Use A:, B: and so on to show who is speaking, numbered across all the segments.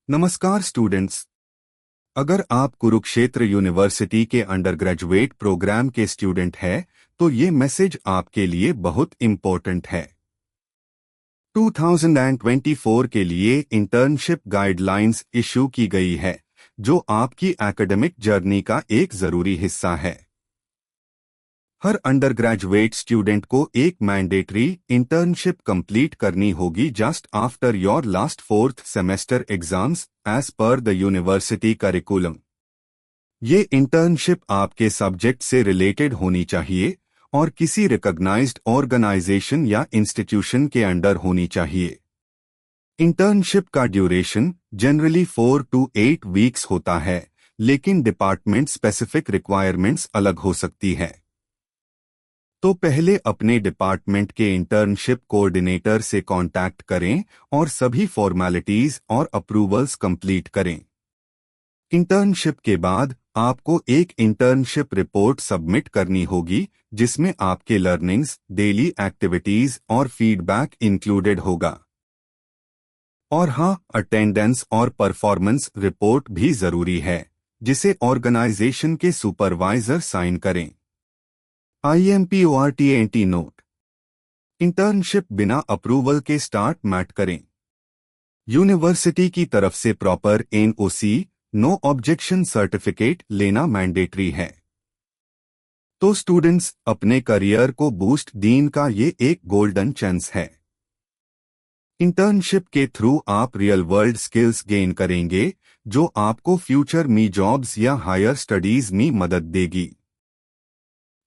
A: नमस्कार स्टूडेंट्स। अगर आप कुरुक्षेत्र यूनिवर्सिटी के अंडर ग्रेजुएट प्रोग्राम के स्टूडेंट हैं, तो ये मैसेज आपके लिए बहुत इम्पोर्टेंट है। 2024 के लिए इंटर्नशिप गाइडलाइंस इशू की गई है, जो आपकी एकेडमिक जर्नी का एक जरूरी हिस्सा है। हर अंडर ग्रेजुएट स्टूडेंट को एक मैंडेटरी इंटर्नशिप कंप्लीट करनी होगी just after your last 4th semester exams as per the university curriculum. ये इंटर्नशिप आपके सब्जेक्ट से रिलेटेड होनी चाहिए और किसी रिकॉग्नाइज्ड ऑर्गेनाइजेशन या इंस्टीट्यूशन के अंडर होनी चाहिए। इंटर्नशिप का ड्यूरेशन जनरली 4 to 8 वीक्स होता है, लेकिन डिपार्टमेंट स्पेसिफिक रिक्वायरमेंट्स अलग हो सकती है। तो पहले अपने डिपार्टमेंट के इंटर्नशिप कोऑर्डिनेटर से कांटेक्ट करें और सभी फॉर्मेलिटीज और अप्रूवल्स कंप्लीट करें। इंटर्नशिप के बाद आपको एक इंटर्नशिप रिपोर्ट सबमिट करनी होगी, जिसमें आपके लर्निंग्स, डेली एक्टिविटीज और फीडबैक इंक्लूडेड होगा। और हाँ, अटेंडेंस और परफॉर्मेंस रिपोर्ट भी जरूरी है, जिसे ऑर्गेनाइजेशन के सुपरवाइजर साइन करें। IMPORTANT नोट: इंटर्नशिप बिना अप्रूवल के स्टार्ट मत करें। यूनिवर्सिटी की तरफ से proper NOC no objection certificate लेना मैंडेटरी है। तो स्टूडेंट्स, अपने करियर को बूस्ट देने का ये एक गोल्डन चांस है। इंटर्नशिप के थ्रू आप रियल वर्ल्ड स्किल्स गेन करेंगे, जो आपको फ्यूचर में जॉब्स या हायर स्टडीज में मदद देगी।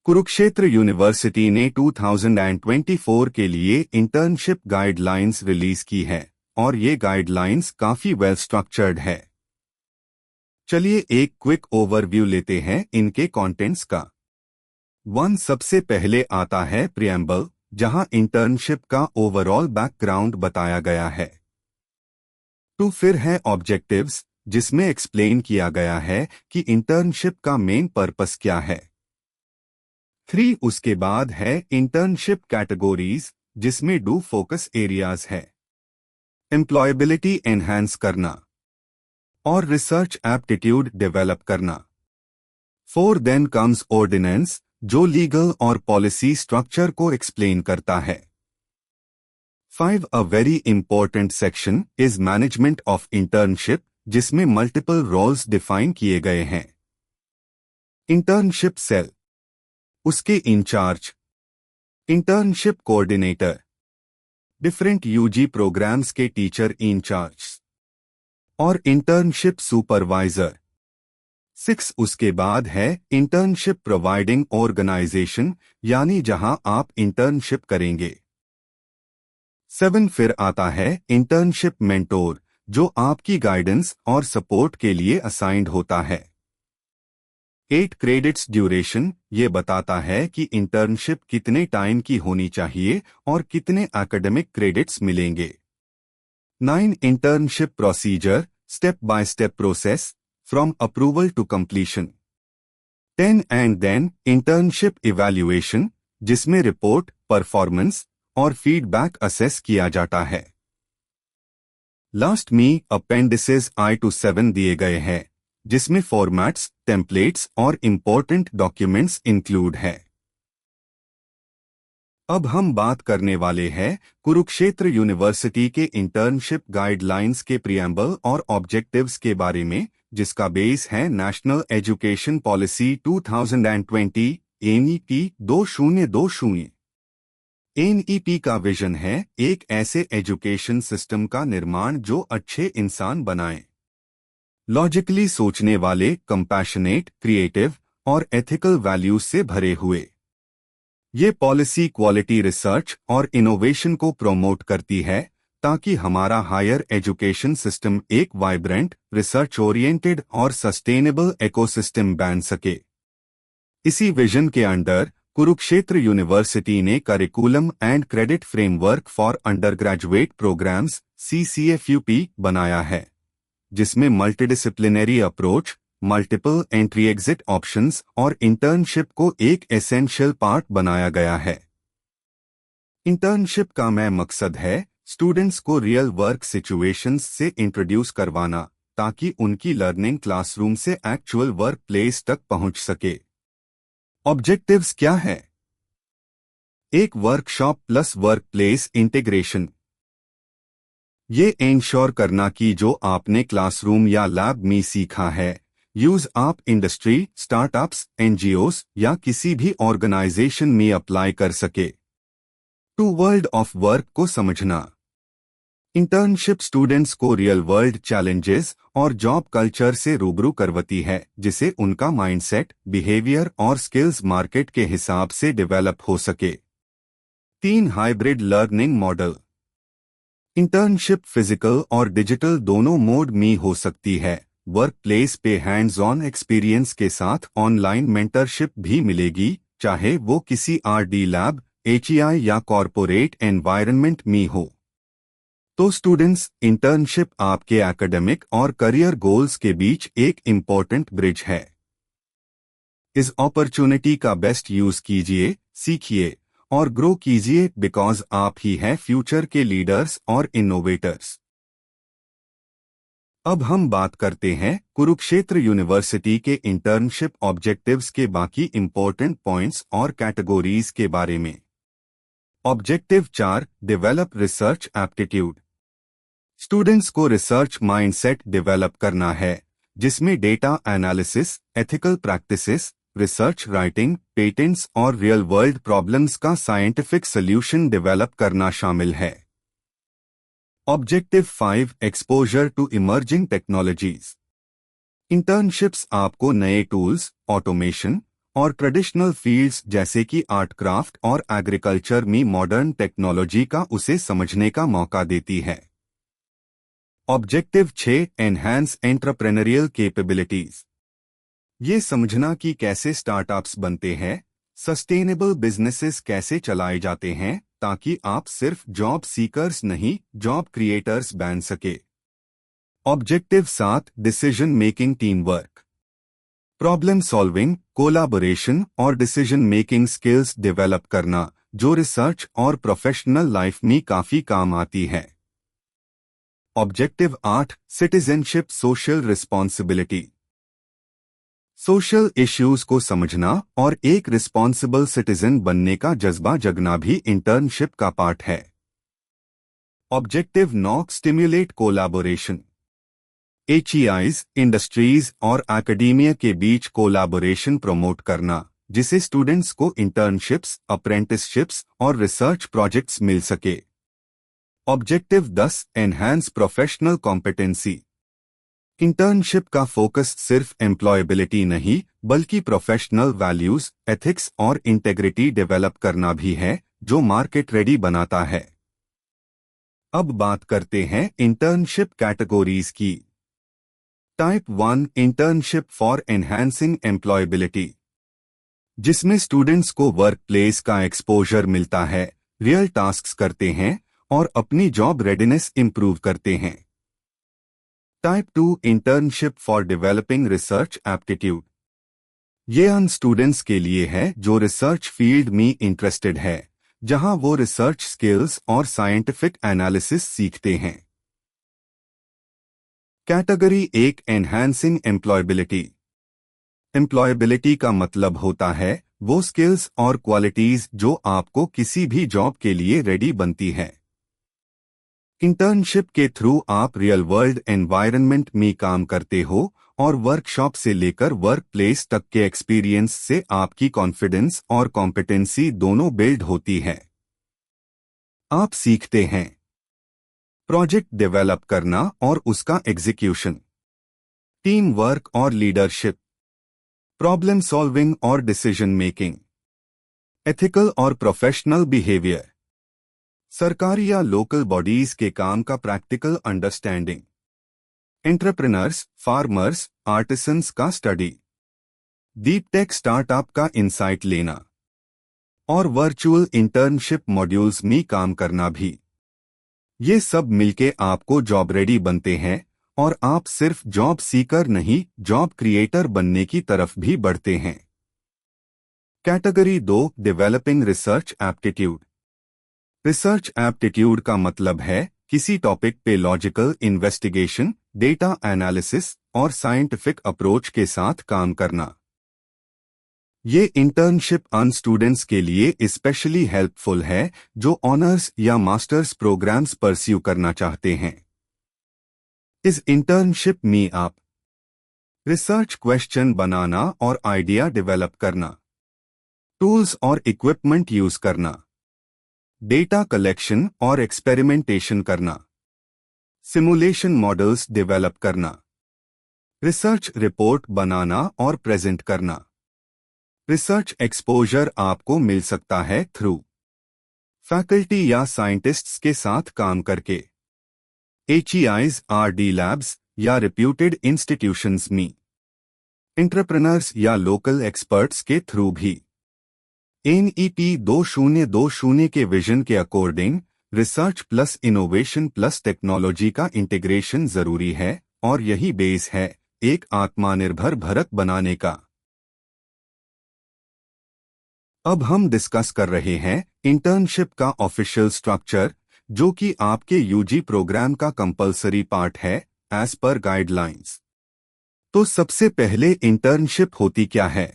A: कुरुक्षेत्र यूनिवर्सिटी ने 2024 के लिए इंटर्नशिप गाइडलाइंस रिलीज की है और ये गाइडलाइंस काफी वेल स्ट्रक्चर्ड है। चलिए एक क्विक ओवरव्यू लेते हैं इनके कंटेंट्स का। 1 सबसे पहले आता है प्रिएम्बल, जहां इंटर्नशिप का ओवरऑल बैकग्राउंड बताया गया है। 2 फिर है ऑब्जेक्टिव्स, जिसमें एक्सप्लेन किया गया है कि इंटर्नशिप का मेन पर्पस क्या है। 3 उसके बाद है इंटर्नशिप कैटेगरीज, जिसमें डू फोकस एरियाज है, एम्प्लॉयबिलिटी एनहांस करना और रिसर्च एप्टीट्यूड डेवलप करना। 4 देन कम्स ऑर्डिनेंस, जो लीगल और पॉलिसी स्ट्रक्चर को एक्सप्लेन करता है। 5 a very important section is management of internship, जिसमें मल्टीपल रोल्स डिफाइन किए गए हैं। इंटर्नशिप सेल, उसके incharge, internship coordinator, different UG programmes के टीचर इंचार्ज और इंटर्नशिप सुपरवाइजर। 6 उसके बाद है इंटर्नशिप प्रोवाइडिंग ऑर्गेनाइजेशन, यानी जहां आप इंटर्नशिप करेंगे। 7 फिर आता है इंटर्नशिप मेंटोर, जो आपकी गाइडेंस और सपोर्ट के लिए असाइंड होता है। 8 क्रेडिट्स ड्यूरेशन, ये बताता है कि इंटर्नशिप कितने टाइम की होनी चाहिए और कितने एकेडमिक क्रेडिट्स मिलेंगे। 9 internship procedure, step by step process from approval to completion. 10 and then internship evaluation, जिसमें रिपोर्ट, परफॉर्मेंस और फीडबैक असेस किया जाता है। लास्ट में अपेंडिसेस I to 7 दिए गए हैं, जिसमें फॉर्मेट्स, टेम्पलेट्स और इंपॉर्टेंट डॉक्यूमेंट्स इंक्लूड है। अब हम बात करने वाले हैं कुरुक्षेत्र यूनिवर्सिटी के इंटर्नशिप गाइडलाइंस के प्रिएम्बल और ऑब्जेक्टिव्स के बारे में, जिसका बेस है national education policy 2020 NEP 2020। NEP का विजन है एक ऐसे एजुकेशन सिस्टम का निर्माण जो अच्छे इंसान बनाए, लॉजिकली सोचने वाले, कंपैशनेट, क्रिएटिव और एथिकल वैल्यूज से भरे हुए। ये पॉलिसी क्वालिटी रिसर्च और इनोवेशन को प्रोमोट करती है, ताकि हमारा हायर एजुकेशन सिस्टम एक वाइब्रेंट, रिसर्च ओरिएंटेड और सस्टेनेबल इकोसिस्टम बन सके। इसी विजन के अंडर कुरुक्षेत्र यूनिवर्सिटी ने curriculum and credit framework for undergraduate programmes CCFUP बनाया है, जिसमें multidisciplinary approach, multiple entry exit options और इंटर्नशिप को एक एसेंशियल पार्ट बनाया गया है। इंटर्नशिप का मैं मकसद है स्टूडेंट्स को रियल वर्क सिचुएशंस से इंट्रोड्यूस करवाना ताकि उनकी लर्निंग क्लासरूम से एक्चुअल वर्क प्लेस तक पहुंच सके। ऑब्जेक्टिव्स क्या है? एक workshop plus work place integration. ये इंश्योर करना कि जो आपने क्लासरूम या लैब में सीखा है यूज आप इंडस्ट्री, स्टार्टअप्स, एनजीओस या किसी भी ऑर्गेनाइजेशन में अप्लाई कर सके। टू वर्ल्ड ऑफ वर्क को समझना। इंटर्नशिप स्टूडेंट्स को रियल वर्ल्ड चैलेंजेस और जॉब कल्चर से रूबरू करवाती है, जिसे उनका माइंडसेट, बिहेवियर और स्किल्स मार्केट के हिसाब से डेवलप हो सके। 3 hybrid learning model. Internship physical और डिजिटल दोनों मोड में हो सकती है। वर्क प्लेस पे हैंड्स ऑन एक्सपीरियंस के साथ ऑनलाइन मेंटरशिप भी मिलेगी, चाहे वो किसी आरडी लैब, एचईआई या कॉरपोरेट एनवायरनमेंट में हो। तो स्टूडेंट्स, इंटर्नशिप आपके एकेडमिक और करियर गोल्स के बीच एक इम्पोर्टेंट ब्रिज है। इस अपॉर्चुनिटी का बेस्ट यूज कीजिए, सीखिए और ग्रो कीजिए, बिकॉज आप ही हैं फ्यूचर के लीडर्स और इनोवेटर्स। अब हम बात करते हैं कुरुक्षेत्र यूनिवर्सिटी के इंटर्नशिप ऑब्जेक्टिव्स के बाकी इम्पोर्टेंट पॉइंट्स और कैटेगोरीज के बारे में। Objective 4, develop research aptitude. Students को रिसर्च माइंडसेट डेवलप करना है, जिसमें data analysis, ethical practices, research writing, patents और रियल वर्ल्ड प्रॉब्लम्स का साइंटिफिक सॉल्यूशन डेवलप करना शामिल है। Objective 5, exposure to emerging technologies. Internships आपको नए टूल्स, ऑटोमेशन और ट्रेडिशनल फील्ड्स जैसे कि आर्ट क्राफ्ट और एग्रीकल्चर में मॉडर्न टेक्नोलॉजी का उसे समझने का मौका देती है। Objective 6, enhance entrepreneurial capabilities. ये समझना कि कैसे स्टार्टअप्स बनते हैं, सस्टेनेबल बिजनेसेस कैसे चलाए जाते हैं, ताकि आप सिर्फ जॉब सीकर्स नहीं, जॉब क्रिएटर्स बन सके। Objective 7, decision making team work. Problem solving, collaboration और डिसीजन मेकिंग स्किल्स डेवलप करना, जो रिसर्च और प्रोफेशनल लाइफ में काफी काम आती है। Objective 8, citizenship social responsibility. Social issues को समझना और एक रिस्पॉन्सिबल सिटीजन बनने का जज्बा जगना भी इंटर्नशिप का पार्ट है। Objective 9, stimulate collaboration. HEIs, industries और एकेडेमिया के बीच कोलैबोरेशन प्रमोट करना, जिसे स्टूडेंट्स को इंटर्नशिप्स, अप्रेंटिसशिप्स और रिसर्च प्रोजेक्ट्स मिल सके। Objective 10, enhance professional competency. Internship का फोकस सिर्फ एम्प्लॉयबिलिटी नहीं, बल्कि प्रोफेशनल वैल्यूज, एथिक्स और इंटेग्रिटी डेवलप करना भी है, जो मार्केट रेडी बनाता है। अब बात करते हैं इंटर्नशिप कैटेगोरीज की। Type 1, internship for enhancing employability, जिसमें स्टूडेंट्स को वर्क प्लेस का एक्सपोजर मिलता है, रियल टास्क्स करते हैं और अपनी जॉब रेडीनेस इंप्रूव करते हैं। Type 2, internship for developing research aptitude. ये उन स्टूडेंट्स के लिए है जो रिसर्च फील्ड में इंटरेस्टेड है, जहां वो रिसर्च स्किल्स और साइंटिफिक एनालिसिस सीखते हैं। Category 1, enhancing employability. एम्प्लॉयबिलिटी का मतलब होता है वो स्किल्स और क्वालिटीज जो आपको किसी भी जॉब के लिए रेडी बनती है। इंटर्नशिप के थ्रू आप रियल वर्ल्ड एनवायरनमेंट में काम करते हो और वर्कशॉप से लेकर वर्क प्लेस तक के एक्सपीरियंस से आपकी कॉन्फिडेंस और कॉम्पिटेंसी दोनों बिल्ड होती है। आप सीखते हैं प्रोजेक्ट डेवलप करना और उसका एग्जीक्यूशन, टीम वर्क और लीडरशिप, प्रॉब्लम सॉल्विंग और डिसीजन मेकिंग, एथिकल और प्रोफेशनल बिहेवियर, सरकारी या लोकल बॉडीज के काम का practical understanding, entrepreneurs, farmers, artisans का स्टडी, डीप टेक स्टार्टअप का इंसाइट लेना और वर्चुअल इंटर्नशिप मॉड्यूल्स में काम करना भी। ये सब मिलके आपको जॉब रेडी बनते हैं और आप सिर्फ जॉब सीकर नहीं, जॉब क्रिएटर बनने की तरफ भी बढ़ते हैं। Category 2, developing research aptitude. Research aptitude का मतलब है किसी टॉपिक पे लॉजिकल इन्वेस्टिगेशन, डेटा एनालिसिस और साइंटिफिक अप्रोच के साथ काम करना। ये इंटर्नशिप उन स्टूडेंट्स के लिए स्पेशली हेल्पफुल है जो ऑनर्स या मास्टर्स प्रोग्राम्स परस्यू करना चाहते हैं। इस इंटर्नशिप में आप रिसर्च क्वेश्चन बनाना और आइडिया डेवलप करना, टूल्स और इक्विपमेंट यूज करना, डेटा कलेक्शन और एक्सपेरिमेंटेशन करना, सिमुलेशन मॉडल्स डेवलप करना, रिसर्च रिपोर्ट बनाना और प्रेजेंट करना। रिसर्च एक्सपोजर आपको मिल सकता है थ्रू फैकल्टी या साइंटिस्ट्स के साथ काम करके, HEIs, RD लैब्स या रिप्यूटेड इंस्टीट्यूशंस में, एंटरप्रेन्योर्स या लोकल एक्सपर्ट्स के थ्रू भी। NEP 2020 के विजन के according research plus innovation plus technology का इंटीग्रेशन जरूरी है और यही बेस है एक आत्मनिर्भर भारत बनाने का। अब हम डिस्कस कर रहे हैं इंटर्नशिप का ऑफिशियल स्ट्रक्चर, जो कि आपके यूजी प्रोग्राम का कंपलसरी पार्ट है एज पर गाइडलाइंस। तो सबसे पहले इंटर्नशिप होती क्या है?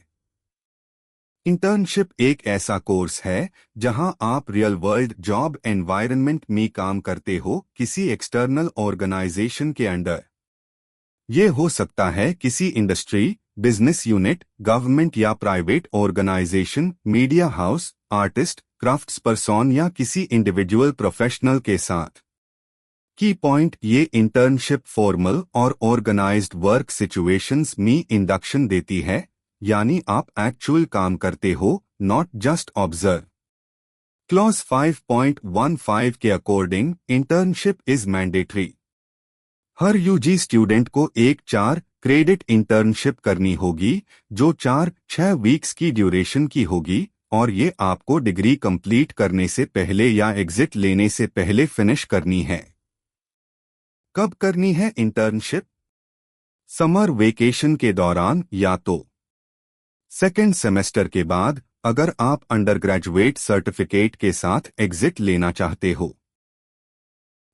A: इंटर्नशिप एक ऐसा कोर्स है जहां आप रियल वर्ल्ड जॉब एनवायरनमेंट में काम करते हो किसी एक्सटर्नल ऑर्गेनाइजेशन के अंडर। ये हो सकता है किसी इंडस्ट्री, बिजनेस यूनिट, गवर्नमेंट या private organisation, media house, artist, crafts person या किसी इंडिविजुअल प्रोफेशनल के साथ। की पॉइंट, ये इंटर्नशिप फॉर्मल और ऑर्गेनाइज्ड वर्क सिचुएशंस में इंडक्शन देती है, यानी आप एक्चुअल काम करते हो, नॉट जस्ट ऑब्जर्व। क्लॉज 5.15 के अकॉर्डिंग इंटर्नशिप इज मैंडेटरी। हर यूजी स्टूडेंट को एक 4 क्रेडिट इंटर्नशिप करनी होगी जो 4-6 वीक्स की ड्यूरेशन की होगी, और ये आपको डिग्री कंप्लीट करने से पहले या एग्जिट लेने से पहले फिनिश करनी है। कब करनी है इंटर्नशिप? समर वेकेशन के दौरान या तो सेकेंड सेमेस्टर के बाद अगर आप अंडर ग्रेजुएट सर्टिफिकेट के साथ एग्जिट लेना चाहते हो,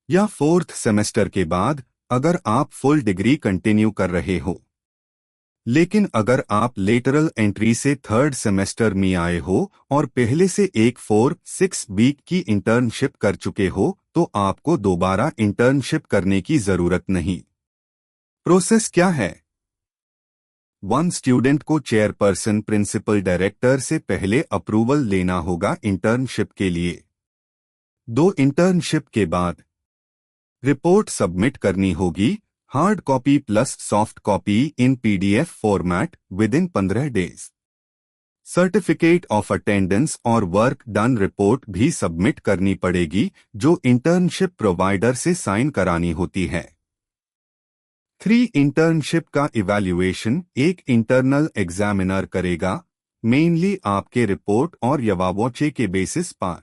A: या फोर्थ सेमेस्टर के बाद अगर आप फुल डिग्री कंटिन्यू कर रहे हो। लेकिन अगर आप लेटरल एंट्री से थर्ड सेमेस्टर में आए हो और पहले से एक 4-6 वीक की इंटर्नशिप कर चुके हो तो आपको दोबारा इंटर्नशिप करने की जरूरत नहीं। प्रोसेस क्या है? 1 स्टूडेंट को चेयरपर्सन प्रिंसिपल डायरेक्टर से पहले अप्रूवल लेना होगा इंटर्नशिप के लिए। 2 इंटर्नशिप के बाद रिपोर्ट सबमिट करनी होगी, hard copy plus soft copy in PDF format with in 15 days. Certificate of attendance और वर्क डन रिपोर्ट भी सबमिट करनी पड़ेगी जो इंटर्नशिप प्रोवाइडर से साइन करानी होती है। 3 इंटर्नशिप का इवैल्यूएशन एक इंटरनल एग्जामिनर करेगा, मेनली आपके रिपोर्ट और यवावोचे के बेसिस पर।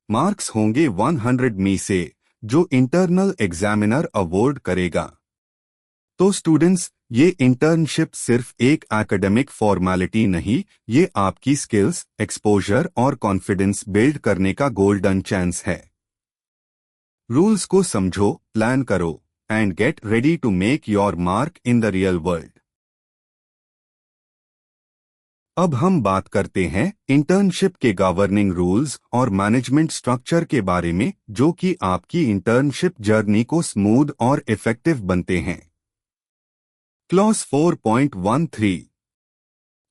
A: मार्क्स होंगे 100 में से जो इंटरनल एग्जामिनर अवॉर्ड करेगा। तो स्टूडेंट्स, ये इंटर्नशिप सिर्फ एक एकेडमिक फॉर्मेलिटी नहीं, ये आपकी स्किल्स, एक्सपोजर और कॉन्फिडेंस बिल्ड करने का गोल्डन चांस है। रूल्स को समझो, प्लान करो and get ready to make your mark in the real world. अब हम बात करते हैं इंटर्नशिप के गवर्निंग रूल्स और मैनेजमेंट स्ट्रक्चर के बारे में, जो कि आपकी इंटर्नशिप जर्नी को स्मूथ और इफेक्टिव बनते हैं। क्लॉज 4.13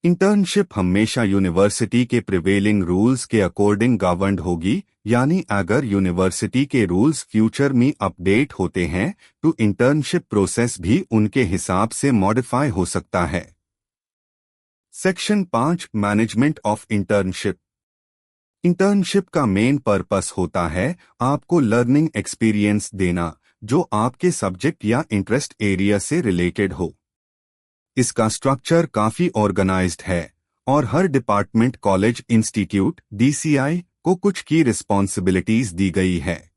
A: इंटर्नशिप हमेशा यूनिवर्सिटी के प्रिवेलिंग रूल्स के अकॉर्डिंग गवर्नड होगी, यानी अगर यूनिवर्सिटी के रूल्स फ्यूचर में अपडेट होते हैं तो इंटर्नशिप प्रोसेस भी उनके हिसाब से मॉडिफाई हो सकता है। Section 5 management of internship. Internship का मेन पर्पस होता है आपको लर्निंग एक्सपीरियंस देना जो आपके सब्जेक्ट या इंटरेस्ट एरिया से रिलेटेड हो। इसका स्ट्रक्चर काफी ऑर्गेनाइज्ड है और हर डिपार्टमेंट, कॉलेज, इंस्टीट्यूट, DCI को कुछ की रिस्पॉन्सिबिलिटीज दी गई है।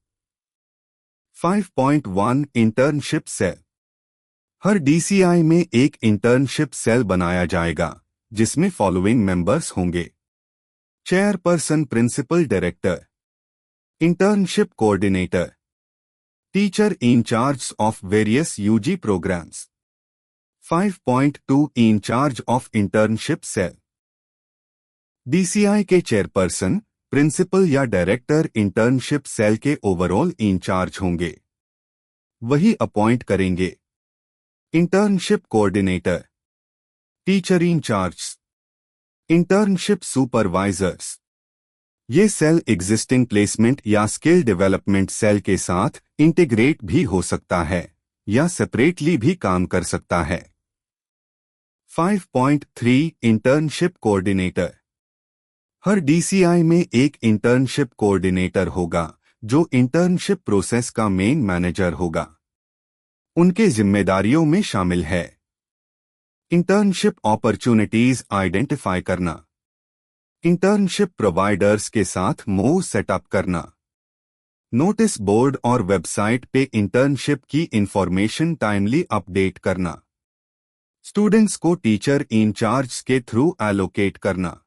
A: 5.1 इंटर्नशिप सेल। हर DCI में एक इंटर्नशिप सेल बनाया जाएगा जिसमें फॉलोइंग मेंबर्स होंगे: chairperson principal director, internship coordinator, Teacher in charge of various UG programs. 5.2 In charge of internship cell. DCI के चेयरपर्सन, प्रिंसिपल या डायरेक्टर इंटर्नशिप सेल के ओवरऑल इंचार्ज होंगे, वही अपॉइंट करेंगे। Internship coordinator, teacher incharge, internship supervisors. ये cell existing placement या skill development cell के साथ इंटीग्रेट भी हो सकता है या सेपरेटली भी काम कर सकता है। 5.3 इंटर्नशिप कोऑर्डिनेटर। हर डीसीआई में एक इंटर्नशिप कोऑर्डिनेटर होगा जो इंटर्नशिप प्रोसेस का मेन मैनेजर होगा। उनके जिम्मेदारियों में शामिल है इंटर्नशिप अपॉर्चुनिटीज आइडेंटिफाई करना, इंटर्नशिप प्रोवाइडर्स के साथ मोव सेटअप करना, नोटिस बोर्ड और वेबसाइट पे इंटर्नशिप की इंफॉर्मेशन टाइमली अपडेट करना, स्टूडेंट्स को टीचर इंचार्ज के थ्रू एलोकेट करना,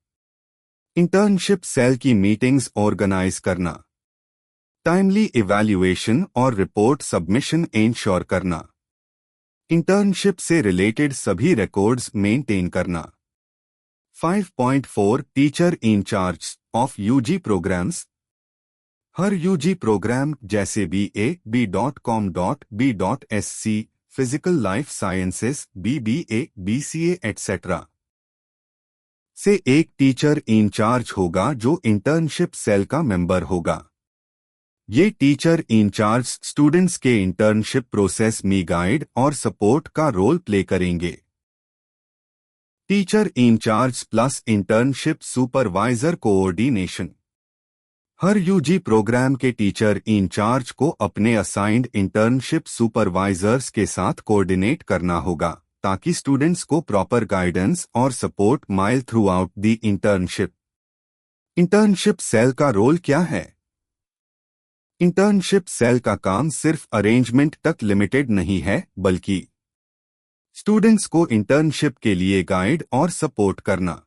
A: इंटर्नशिप सेल की मीटिंग्स ऑर्गेनाइज करना, टाइमली इवैल्यूएशन और रिपोर्ट सबमिशन इंश्योर करना, इंटर्नशिप से रिलेटेड सभी रिकॉर्ड्स मेंटेन करना। 5.4 teacher in charge of UG programmes. Her UG programme जैसे BA, B.com, B.SC, physical life sciences, BBA, BCA etcetera से एक टीचर इंचार्ज होगा जो इंटर्नशिप सेल का मेंबर होगा। ये टीचर इंचार्ज स्टूडेंट्स के इंटर्नशिप प्रोसेस में गाइड और सपोर्ट का रोल प्ले करेंगे। Teacher in charge plus internship supervisor coordination. हर यूजी प्रोग्राम के टीचर इंचार्ज को अपने असाइंड इंटर्नशिप सुपरवाइजर्स के साथ कोऑर्डिनेट करना होगा ताकि स्टूडेंट्स को प्रॉपर गाइडेंस और सपोर्ट मिले throughout the internship. Internship cell का रोल क्या है? इंटर्नशिप सेल का काम सिर्फ अरेंजमेंट तक लिमिटेड नहीं है, बल्कि स्टूडेंट्स को इंटर्नशिप के लिए गाइड और सपोर्ट करना,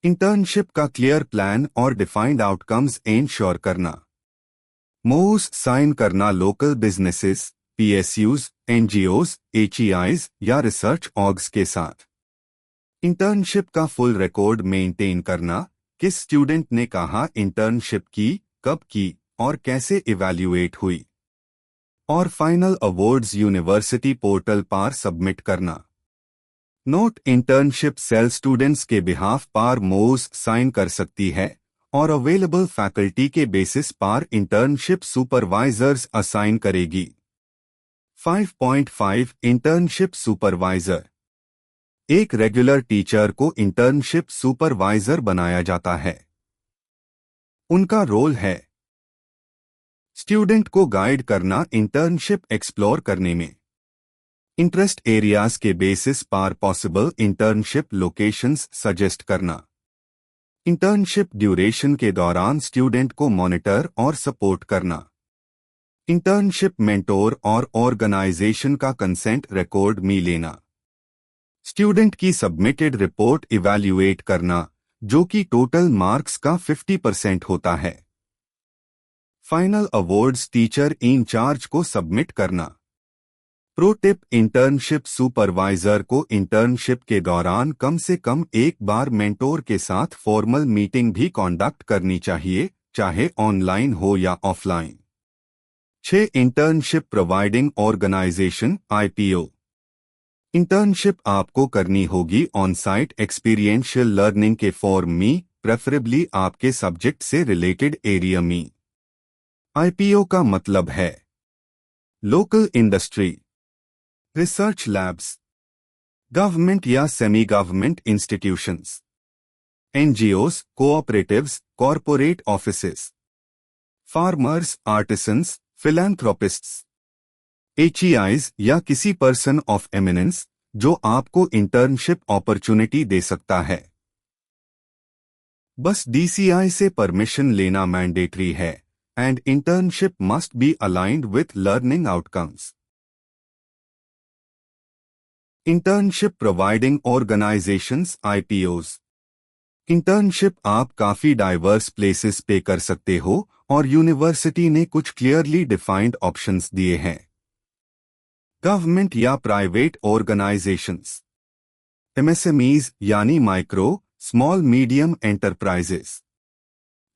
A: इंटर्नशिप का क्लियर प्लान और डिफाइंड आउटकम्स इंश्योर करना, मोस साइन करना local businesses, PSUs, NGOs, HEIs या रिसर्च ऑर्ग्स के साथ, इंटर्नशिप का फुल रिकॉर्ड मेंटेन करना, किस स्टूडेंट ने कहाँ इंटर्नशिप की, कब की और कैसे इवैल्यूएट हुई, और फाइनल अवार्ड्स यूनिवर्सिटी पोर्टल पर सबमिट करना। नोट, इंटर्नशिप सेल स्टूडेंट्स के बिहाफ पर मोस साइन कर सकती है और अवेलेबल फैकल्टी के बेसिस पर इंटर्नशिप सुपरवाइजर्स असाइन करेगी। 5.5 इंटर्नशिप सुपरवाइजर। एक रेगुलर टीचर को इंटर्नशिप सुपरवाइजर बनाया जाता है। उनका रोल है स्टूडेंट को गाइड करना इंटर्नशिप एक्सप्लोर करने में, इंटरेस्ट एरियाज के बेसिस पर पॉसिबल इंटर्नशिप लोकेशंस सजेस्ट करना, इंटर्नशिप ड्यूरेशन के दौरान स्टूडेंट को मॉनिटर और सपोर्ट करना, इंटर्नशिप मेंटोर और ऑर्गेनाइजेशन का कंसेंट रिकॉर्ड में लेना, स्टूडेंट की सबमिटेड रिपोर्ट इवैल्यूएट करना जो कि टोटल मार्क्स का 50% होता है, फाइनल अवार्ड्स टीचर इंचार्ज को सबमिट करना। प्रो टिप, इंटर्नशिप सुपरवाइजर को इंटर्नशिप के दौरान कम से कम एक बार मेंटोर के साथ फॉर्मल मीटिंग भी कंडक्ट करनी चाहिए, चाहे ऑनलाइन हो या offline. 6 internship providing organisation IPO। Internship आपको करनी होगी ऑन साइट एक्सपीरियंशियल लर्निंग के फॉर्म में, प्रेफरेबली आपके सब्जेक्ट से रिलेटेड एरिया में। IPO का मतलब है local industry, research labs, government या semi government institutions, NGOs, cooperatives, corporate offices, farmers, artisans, philanthropists, HEIs या किसी पर्सन ऑफ एमिनेंस जो आपको इंटर्नशिप अपॉर्चुनिटी दे सकता है। बस DCI से परमिशन लेना मैंडेटरी है and internship must be aligned with learning outcomes. Internship providing organizations IPOs. Internship आप काफी डाइवर्स प्लेसेस पे कर सकते हो और यूनिवर्सिटी ने कुछ क्लियरली डिफाइंड ऑप्शंस दिए हैं। गवर्नमेंट या प्राइवेट ऑर्गेनाइजेशंस, एमएसएमईज यानी micro small medium enterprises,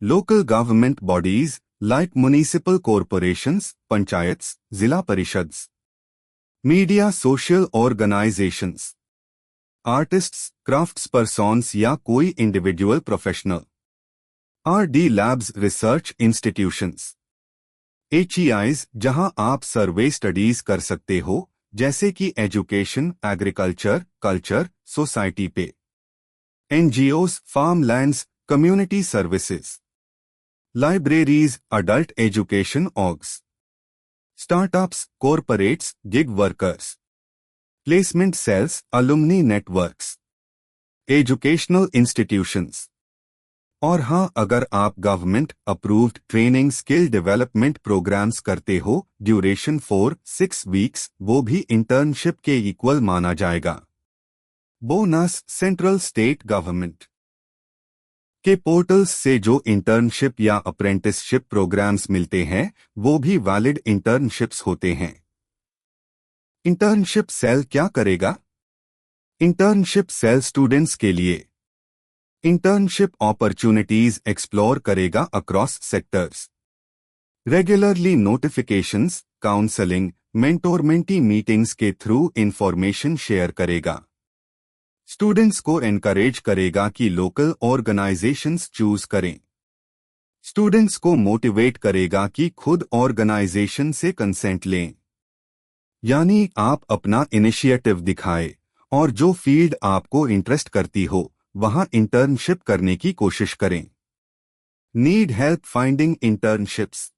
A: local government bodies like municipal corporations, panchayats, जिला परिषद्स, media social organisations, artists, crafts persons या कोई individual professional, R D labs, research institutions, HEIs जहां आप सर्वे स्टडीज कर सकते हो जैसे कि एजुकेशन, एग्रीकल्चर, कल्चर, सोसाइटी पे, NGOs, farm lands, community services, libraries, adult education orgs, startups, corporates, gig workers, placement cells, alumni networks, educational institutions. और हाँ, अगर आप government approved training skill development programmes करते हो ड्यूरेशन 4-6 वीक्स, वो भी internship के इक्वल माना जाएगा। बोनस, सेंट्रल स्टेट गवर्नमेंट के पोर्टल्स से जो इंटर्नशिप या अप्रेंटिसशिप प्रोग्राम्स मिलते हैं वो भी वैलिड इंटर्नशिप्स होते हैं। इंटर्नशिप सेल क्या करेगा? इंटर्नशिप सेल स्टूडेंट्स के लिए इंटर्नशिप अपॉर्चुनिटीज एक्सप्लोर करेगा across sectors, regularly notifications, counselling, mentor-mentee meetings के थ्रू इंफॉर्मेशन शेयर करेगा, स्टूडेंट्स को एनकरेज करेगा कि लोकल ऑर्गेनाइजेशंस चूज करें, स्टूडेंट्स को मोटिवेट करेगा कि खुद ऑर्गेनाइजेशन से कंसेंट लें, यानी आप अपना इनिशिएटिव दिखाए और जो फील्ड आपको इंटरेस्ट करती हो वहां इंटर्नशिप करने की कोशिश करें। Need help finding internships,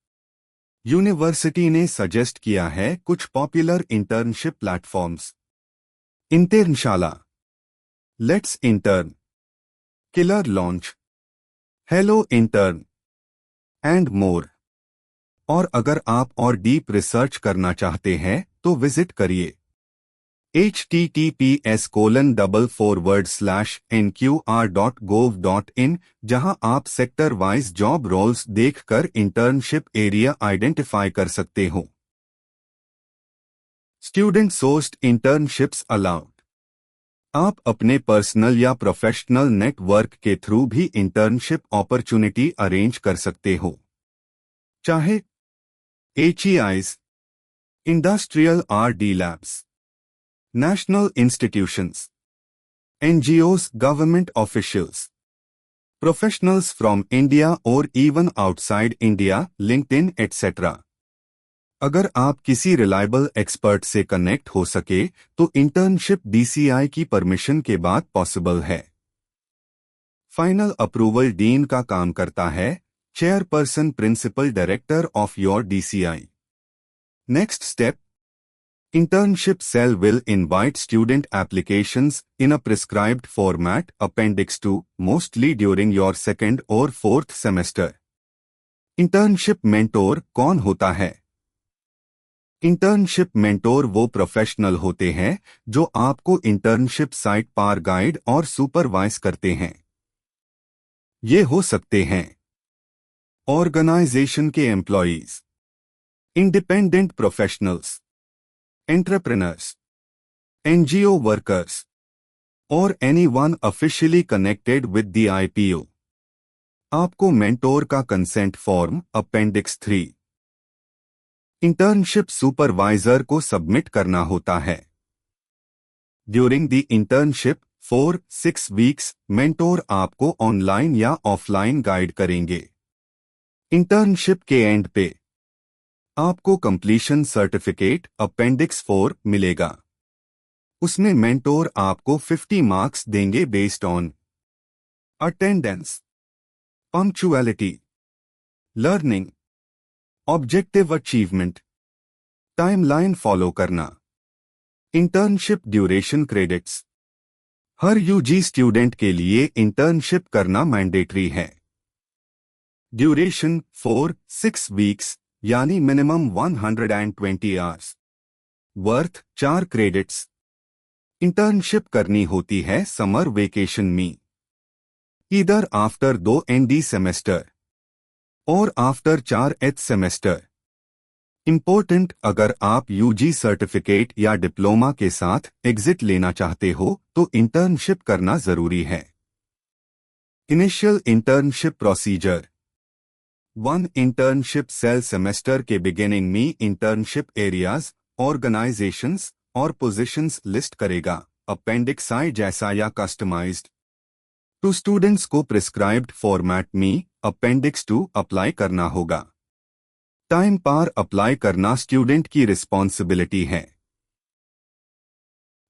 A: university ने सजेस्ट किया है कुछ popular internship platforms, Internshala, let's intern, killer launch, hello intern and more. और अगर आप और डीप रिसर्च करना चाहते हैं तो विजिट करिए https://nqr.gov.in, जहां आप सेक्टर वाइज जॉब रोल्स देखकर इंटर्नशिप एरिया आइडेंटिफाई कर सकते हो। स्टूडेंट सोर्स्ड इंटर्नशिप्स अलाउड, आप अपने पर्सनल या प्रोफेशनल नेटवर्क के थ्रू भी इंटर्नशिप अपॉर्चुनिटी अरेंज कर सकते हो, चाहे HEIs, industrial R&D labs, national institutions, NGOs, government officials, professionals from India और even outside India, LinkedIn etcetera. अगर आप किसी रिलायबल एक्सपर्ट से कनेक्ट हो सके तो इंटर्नशिप DCI की परमिशन के बाद पॉसिबल है। फाइनल अप्रूवल डीन का काम करता है, chairperson principal director of your DCI। Next step, internship cell will invite student applications in a prescribed format, Appendix 2, mostly during your second or fourth semester. Internship mentor कौन होता है? Internship mentor वो professional होते हैं जो आपको internship site पर guide और सुपरवाइज करते हैं। ये हो सकते हैं ऑर्गेनाइजेशन के employees, independent professionals, entrepreneurs, NGO workers और anyone officially connected with the IPO। आपको मेंटोर का consent form appendix 3 internship supervisor को सबमिट करना होता है। During the internship 4-6 weeks mentor आपको ऑनलाइन या ऑफलाइन गाइड करेंगे। इंटर्नशिप के एंड पे आपको कंप्लीशन सर्टिफिकेट अपेंडिक्स 4 मिलेगा। उसमें मेंटोर आपको 50 मार्क्स देंगे based on attendance, punctuality, learning, objective achievement, timeline follow करना। इंटर्नशिप ड्यूरेशन क्रेडिट्स, हर UG स्टूडेंट के लिए इंटर्नशिप करना मैंडेटरी है। ड्यूरेशन 4-6 वीक्स यानी minimum 120 hours, worth 4 credits. Internship करनी होती है समर वेकेशन में। ईदर आफ्टर 2 ND सेमेस्टर और आफ्टर 4 H सेमेस्टर। इम्पोर्टेंट, अगर आप यूजी सर्टिफिकेट या डिप्लोमा के साथ एग्जिट लेना चाहते हो तो इंटर्नशिप करना जरूरी है। Initial internship procedure 1 internship cell semester के बिगिनिंग में इंटर्नशिप एरियाज, ऑर्गेनाइजेशंस और पोजीशंस लिस्ट करेगा, अपेंडिक्स आई जैसा या कस्टमाइज्ड। टू स्टूडेंट्स को प्रिस्क्राइब्ड फॉर्मेट में अपेंडिक्स 2 अप्लाई करना होगा। टाइम पर अप्लाई करना स्टूडेंट की रिस्पॉन्सिबिलिटी है।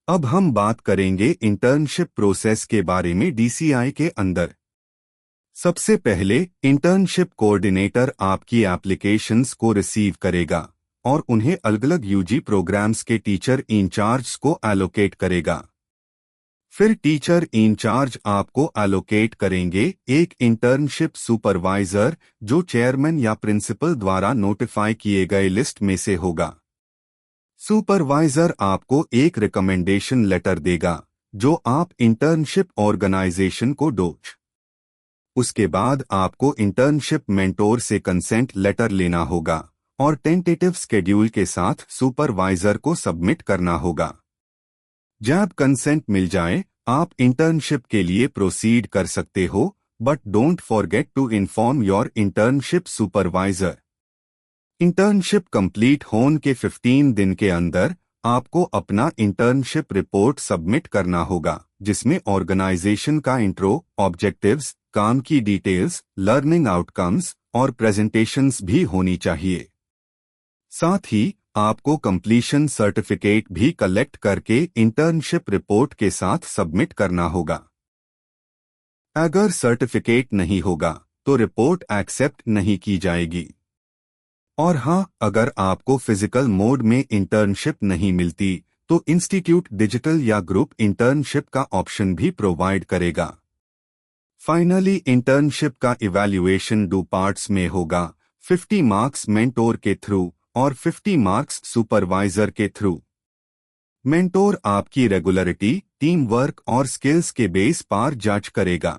A: अब हम बात करेंगे इंटर्नशिप प्रोसेस के बारे में डीसीआई के अंदर। सबसे पहले इंटर्नशिप कोऑर्डिनेटर आपकी एप्लीकेशंस को रिसीव करेगा और उन्हें अलग अलग यूजी प्रोग्राम्स के टीचर इंचार्ज को एलोकेट करेगा। फिर टीचर इंचार्ज आपको एलोकेट करेंगे एक इंटर्नशिप सुपरवाइजर जो चेयरमैन या प्रिंसिपल द्वारा नोटिफाई किए गए लिस्ट में से होगा। सुपरवाइजर आपको एक रिकमेंडेशन लेटर देगा जो आप इंटर्नशिप ऑर्गेनाइजेशन को दोगे। उसके बाद आपको इंटर्नशिप मेंटोर से कंसेंट लेटर लेना होगा और टेंटेटिव स्केड्यूल के साथ सुपरवाइजर को सबमिट करना होगा। जब कंसेंट मिल जाए आप इंटर्नशिप के लिए प्रोसीड कर सकते हो, but don't forget to inform your internship supervisor. Internship complete होने के 15 दिन के अंदर आपको अपना इंटर्नशिप रिपोर्ट सबमिट करना होगा जिसमें ऑर्गेनाइजेशन का इंट्रो, ऑब्जेक्टिव्स, काम की डिटेल्स, लर्निंग आउटकम्स और प्रेजेंटेशंस भी होनी चाहिए। साथ ही आपको कंप्लीशन सर्टिफिकेट भी कलेक्ट करके इंटर्नशिप रिपोर्ट के साथ सबमिट करना होगा। अगर सर्टिफिकेट नहीं होगा तो रिपोर्ट एक्सेप्ट नहीं की जाएगी। और हाँ, अगर आपको फिजिकल मोड में इंटर्नशिप नहीं मिलती तो इंस्टीट्यूट डिजिटल या ग्रुप इंटर्नशिप का ऑप्शन भी प्रोवाइड करेगा। फाइनली इंटर्नशिप का इवैल्यूएशन 2 पार्ट्स में होगा, 50 मार्क्स मेंटोर के थ्रू और 50 मार्क्स सुपरवाइजर के थ्रू। मेंटोर आपकी रेगुलरिटी, टीम वर्क और स्किल्स के बेस पर जज करेगा।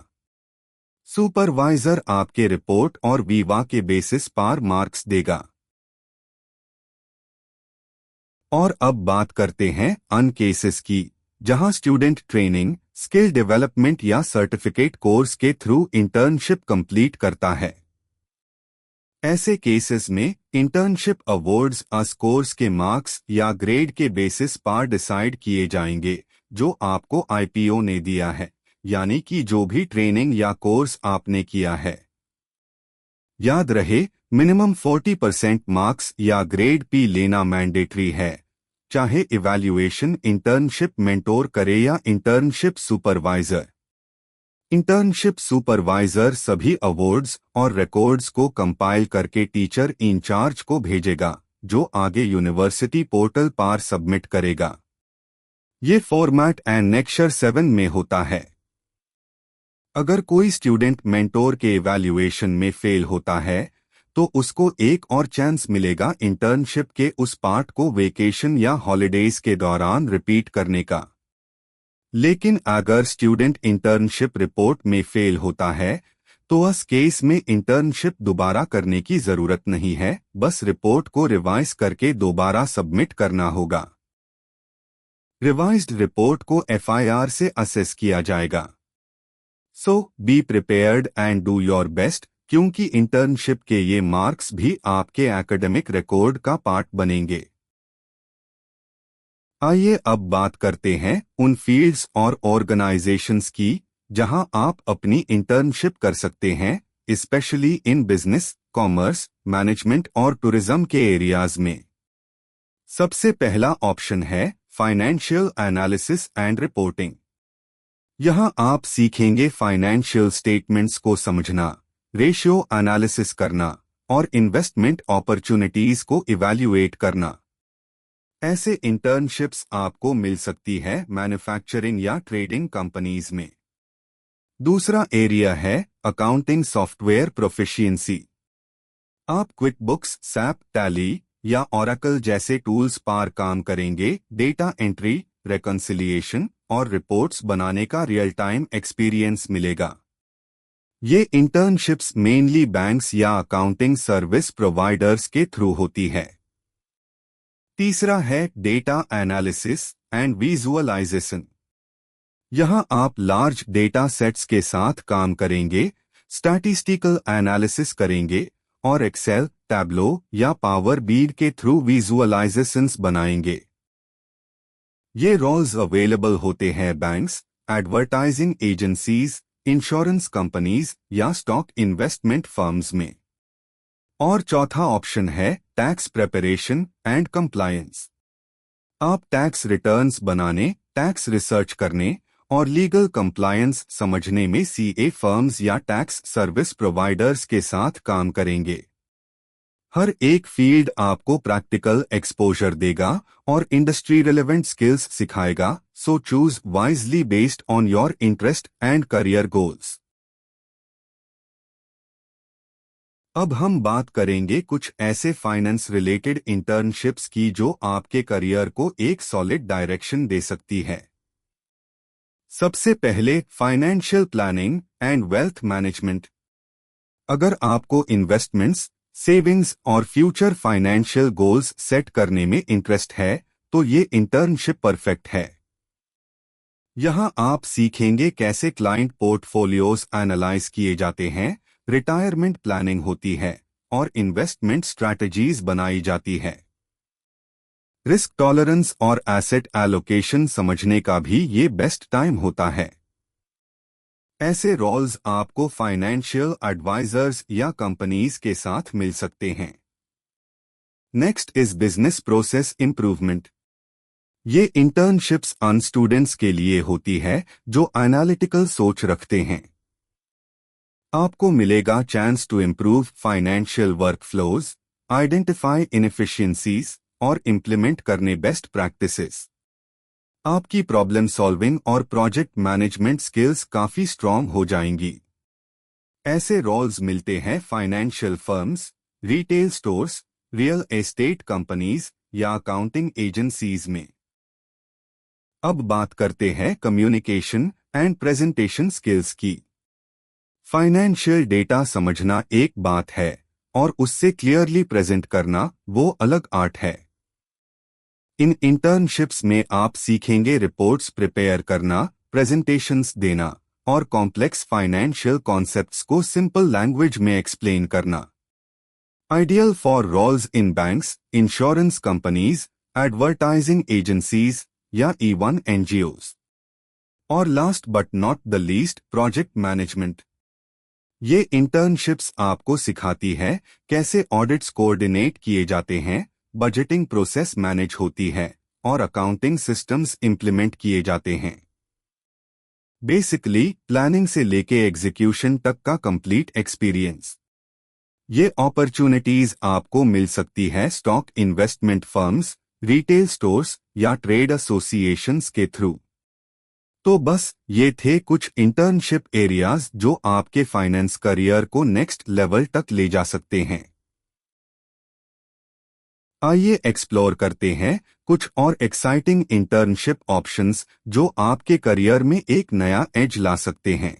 A: सुपरवाइजर आपके रिपोर्ट और वीवा के बेसिस पर मार्क्स देगा। और अब बात करते हैं अन केसेस की, जहां स्टूडेंट ट्रेनिंग, स्किल डेवलपमेंट या सर्टिफिकेट कोर्स के थ्रू इंटर्नशिप कंप्लीट करता है। ऐसे केसेस में इंटर्नशिप अवार्ड्स अस कोर्स के मार्क्स या ग्रेड के बेसिस पर डिसाइड किए जाएंगे जो आपको आईपीओ ने दिया है, यानी कि जो भी ट्रेनिंग या कोर्स आपने किया है। याद रहे, मिनिमम 40% मार्क्स या ग्रेड पी लेना मैंडेटरी है, चाहे इवैल्यूएशन इंटर्नशिप मेंटोर करे या इंटर्नशिप सुपरवाइजर। इंटर्नशिप सुपरवाइजर सभी अवार्ड्स और रिकॉर्ड्स को कंपाइल करके टीचर इंचार्ज को भेजेगा जो आगे यूनिवर्सिटी पोर्टल पर सबमिट करेगा। ये फॉर्मेट एनेक्सर 7 में होता है। अगर कोई स्टूडेंट मेंटोर के इवैल्यूएशन में फेल होता है तो उसको एक और चांस मिलेगा इंटर्नशिप के उस पार्ट को वेकेशन या हॉलिडेज के दौरान रिपीट करने का। लेकिन अगर स्टूडेंट इंटर्नशिप रिपोर्ट में फेल होता है तो उस केस में इंटर्नशिप दोबारा करने की जरूरत नहीं है, बस रिपोर्ट को रिवाइज करके दोबारा सबमिट करना होगा। रिवाइज्ड रिपोर्ट को एफआईआर से असेस किया जाएगा। So be prepared and do your best, क्योंकि इंटर्नशिप के ये मार्क्स भी आपके एकेडमिक रिकॉर्ड का पार्ट बनेंगे। आइए अब बात करते हैं उन फील्ड्स और ऑर्गेनाइजेशंस की जहां आप अपनी इंटर्नशिप कर सकते हैं, specially in business, commerce, management और टूरिज्म के एरियाज में। सबसे पहला ऑप्शन है फाइनेंशियल एनालिसिस एंड रिपोर्टिंग। यहां आप सीखेंगे फाइनेंशियल स्टेटमेंट्स को समझना, रेशियो एनालिसिस करना और इन्वेस्टमेंट अपॉर्चुनिटीज को इवैल्यूएट करना। ऐसे इंटर्नशिप्स आपको मिल सकती है मैन्युफैक्चरिंग या ट्रेडिंग कंपनीज में। दूसरा एरिया है अकाउंटिंग सॉफ्टवेयर प्रोफिशिएंसी। आप क्विकबुक्स, सैप, टैली या ओरेकल जैसे टूल्स पर काम करेंगे। डेटा एंट्री, रिकंसिलिएशन और रिपोर्ट्स बनाने का रियल टाइम एक्सपीरियंस मिलेगा। ये इंटर्नशिप्स मेनली बैंक्स या अकाउंटिंग सर्विस प्रोवाइडर्स के थ्रू होती है। तीसरा है डेटा एनालिसिस एंड विजुअलाइजेशन। यहां आप लार्ज डेटा सेट्स के साथ काम करेंगे, स्टैटिस्टिकल एनालिसिस करेंगे और एक्सेल, टैब्लो या पावर बीड के थ्रू विजुअलाइजेशंस बनाएंगे। ये रोल्स अवेलेबल होते हैं banks, advertising agencies, insurance companies या स्टॉक इन्वेस्टमेंट फर्म्स में। और चौथा ऑप्शन है टैक्स प्रिपरेशन एंड कंप्लायंस। आप टैक्स रिटर्न्स बनाने, टैक्स रिसर्च करने और लीगल कंप्लायंस समझने में सीए फर्म्स या टैक्स सर्विस प्रोवाइडर्स के साथ काम करेंगे। हर एक फील्ड आपको प्रैक्टिकल एक्सपोजर देगा और इंडस्ट्री रिलेवेंट स्किल्स सिखाएगा, so choose wisely based on your interest and career goals. अब हम बात करेंगे कुछ ऐसे फाइनेंस रिलेटेड इंटर्नशिप्स की जो आपके करियर को एक सॉलिड डायरेक्शन दे सकती है। सबसे पहले financial planning and wealth management. अगर आपको इन्वेस्टमेंट्स, सेविंग्स और फ्यूचर फाइनेंशियल गोल्स सेट करने में इंटरेस्ट है तो ये इंटर्नशिप परफेक्ट है। यहां आप सीखेंगे कैसे क्लाइंट पोर्टफोलियोज एनालाइज किए जाते हैं, रिटायरमेंट प्लानिंग होती है और इन्वेस्टमेंट स्ट्रैटेजीज बनाई जाती है। रिस्क टॉलरेंस और एसेट एलोकेशन समझने का भी ये बेस्ट टाइम होता है। ऐसे रोल्स आपको फाइनेंशियल एडवाइजर्स या कंपनीज के साथ मिल सकते हैं। Next is business process improvement. ये इंटर्नशिप्स अन स्टूडेंट्स के लिए होती है जो एनालिटिकल सोच रखते हैं। आपको मिलेगा chance to improve financial workflows, identify inefficiencies और इम्प्लीमेंट करने बेस्ट प्रैक्टिसेस। आपकी प्रॉब्लम सॉल्विंग और प्रोजेक्ट मैनेजमेंट स्किल्स काफी स्ट्रांग हो जाएंगी। ऐसे रोल्स मिलते हैं financial firms, retail stores, real estate companies या अकाउंटिंग एजेंसीज में। अब बात करते हैं कम्युनिकेशन एंड प्रेजेंटेशन स्किल्स की। फाइनेंशियल डेटा समझना एक बात है और उससे क्लियरली प्रेजेंट करना वो अलग आर्ट है। इन इंटर्नशिप्स में आप सीखेंगे रिपोर्ट्स प्रिपेयर करना, प्रेजेंटेशंस देना और कॉम्प्लेक्स फाइनेंशियल कॉन्सेप्ट्स को सिंपल लैंग्वेज में एक्सप्लेन करना। Ideal for roles in banks, insurance companies, advertising agencies या इवन एनजीओज। और last but not the least, project management. ये इंटर्नशिप्स आपको सिखाती है कैसे ऑडिट्स कोऑर्डिनेट किए जाते हैं, बजटिंग प्रोसेस मैनेज होती है और अकाउंटिंग सिस्टम्स इंप्लीमेंट किए जाते हैं। बेसिकली प्लानिंग से लेके एग्जीक्यूशन तक का कंप्लीट एक्सपीरियंस। ये अपॉर्चुनिटीज आपको मिल सकती है stock investment firms, retail stores या ट्रेड एसोसिएशंस के थ्रू। तो बस ये थे कुछ इंटर्नशिप एरियाज जो आपके फाइनेंस करियर को नेक्स्ट लेवल तक ले जा सकते हैं। आइए एक्सप्लोर करते हैं कुछ और एक्साइटिंग इंटर्नशिप ऑप्शंस जो आपके करियर में एक नया एज ला सकते हैं।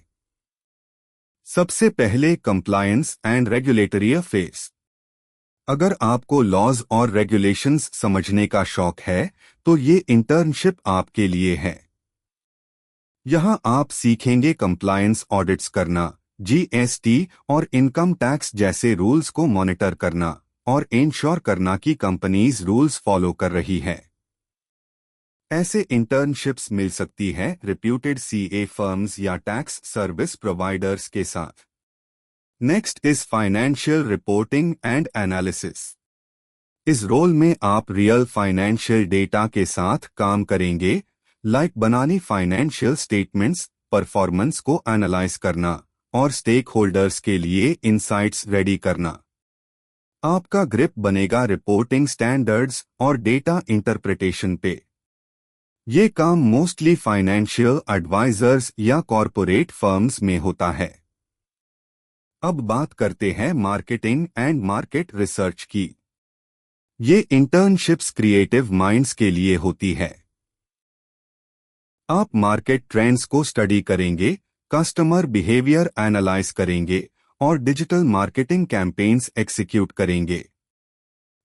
A: सबसे पहले कंप्लायंस एंड रेगुलेटरी अफेयर्स। अगर आपको लॉज और रेगुलेशंस समझने का शौक है तो ये इंटर्नशिप आपके लिए है। यहां आप सीखेंगे कंप्लायंस ऑडिट्स करना, जीएसटी और इनकम टैक्स जैसे रूल्स को मॉनिटर करना और इंश्योर करना कि कंपनीज रूल्स फॉलो कर रही है। ऐसे इंटर्नशिप्स मिल सकती है रिप्यूटेड सीए फर्म्स या टैक्स सर्विस प्रोवाइडर्स के साथ। Next is financial reporting and analysis. इस रोल में आप रियल फाइनेंशियल डेटा के साथ काम करेंगे, लाइक बनानी फाइनेंशियल स्टेटमेंट्स, परफॉर्मेंस को एनालाइज करना और स्टेक होल्डर्स के लिए इनसाइट्स रेडी करना। आपका ग्रिप बनेगा रिपोर्टिंग स्टैंडर्ड्स और डेटा इंटरप्रिटेशन पे। ये काम मोस्टली फाइनेंशियल एडवाइजर्स या कॉरपोरेट फर्म्स में होता है। अब बात करते हैं मार्केटिंग एंड मार्केट रिसर्च की। ये इंटर्नशिप्स क्रिएटिव माइंड्स के लिए होती है। आप मार्केट ट्रेंड्स को स्टडी करेंगे, ट्रेंड एनालिसिस करेंगे और ट्रेंड रिसर्च करेंगे। इससे आपको नए प्रोडक्ट्स, सर्विसेज और मार्केट ट्रेंड्स को स्टडी करेंगे कस्टमर बिहेवियर एनालाइज करेंगे और डिजिटल मार्केटिंग कैंपेन्स एग्जीक्यूट करेंगे।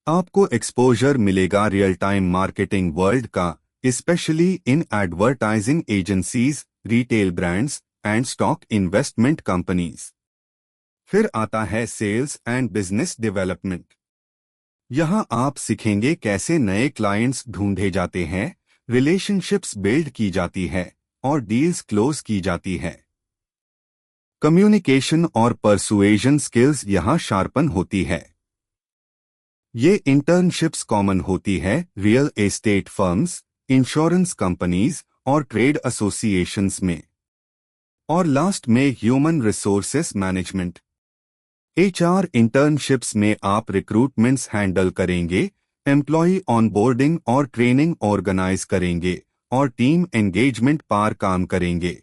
A: आपको एक्सपोजर मिलेगा रियल टाइम मार्केटिंग वर्ल्ड का, specially in advertising agencies, retail brands and stock investment companies. फिर आता है सेल्स एंड बिजनेस डेवलपमेंट। यहां आप सीखेंगे कैसे नए क्लाइंट्स ढूंढे जाते हैं, रिलेशनशिप्स बिल्ड की जाती है और डील्स क्लोज की जाती है। कम्युनिकेशन और परसुएजन स्किल्स यहां शार्पन होती है। ये इंटर्नशिप्स कॉमन होती है real estate firms, insurance companies और ट्रेड एसोसिएशंस में। और लास्ट में human resources management. HR internships में आप रिक्रूटमेंट्स हैंडल करेंगे, एम्प्लॉय ऑनबोर्डिंग और ट्रेनिंग ऑर्गेनाइज करेंगे और टीम एंगेजमेंट पर काम करेंगे।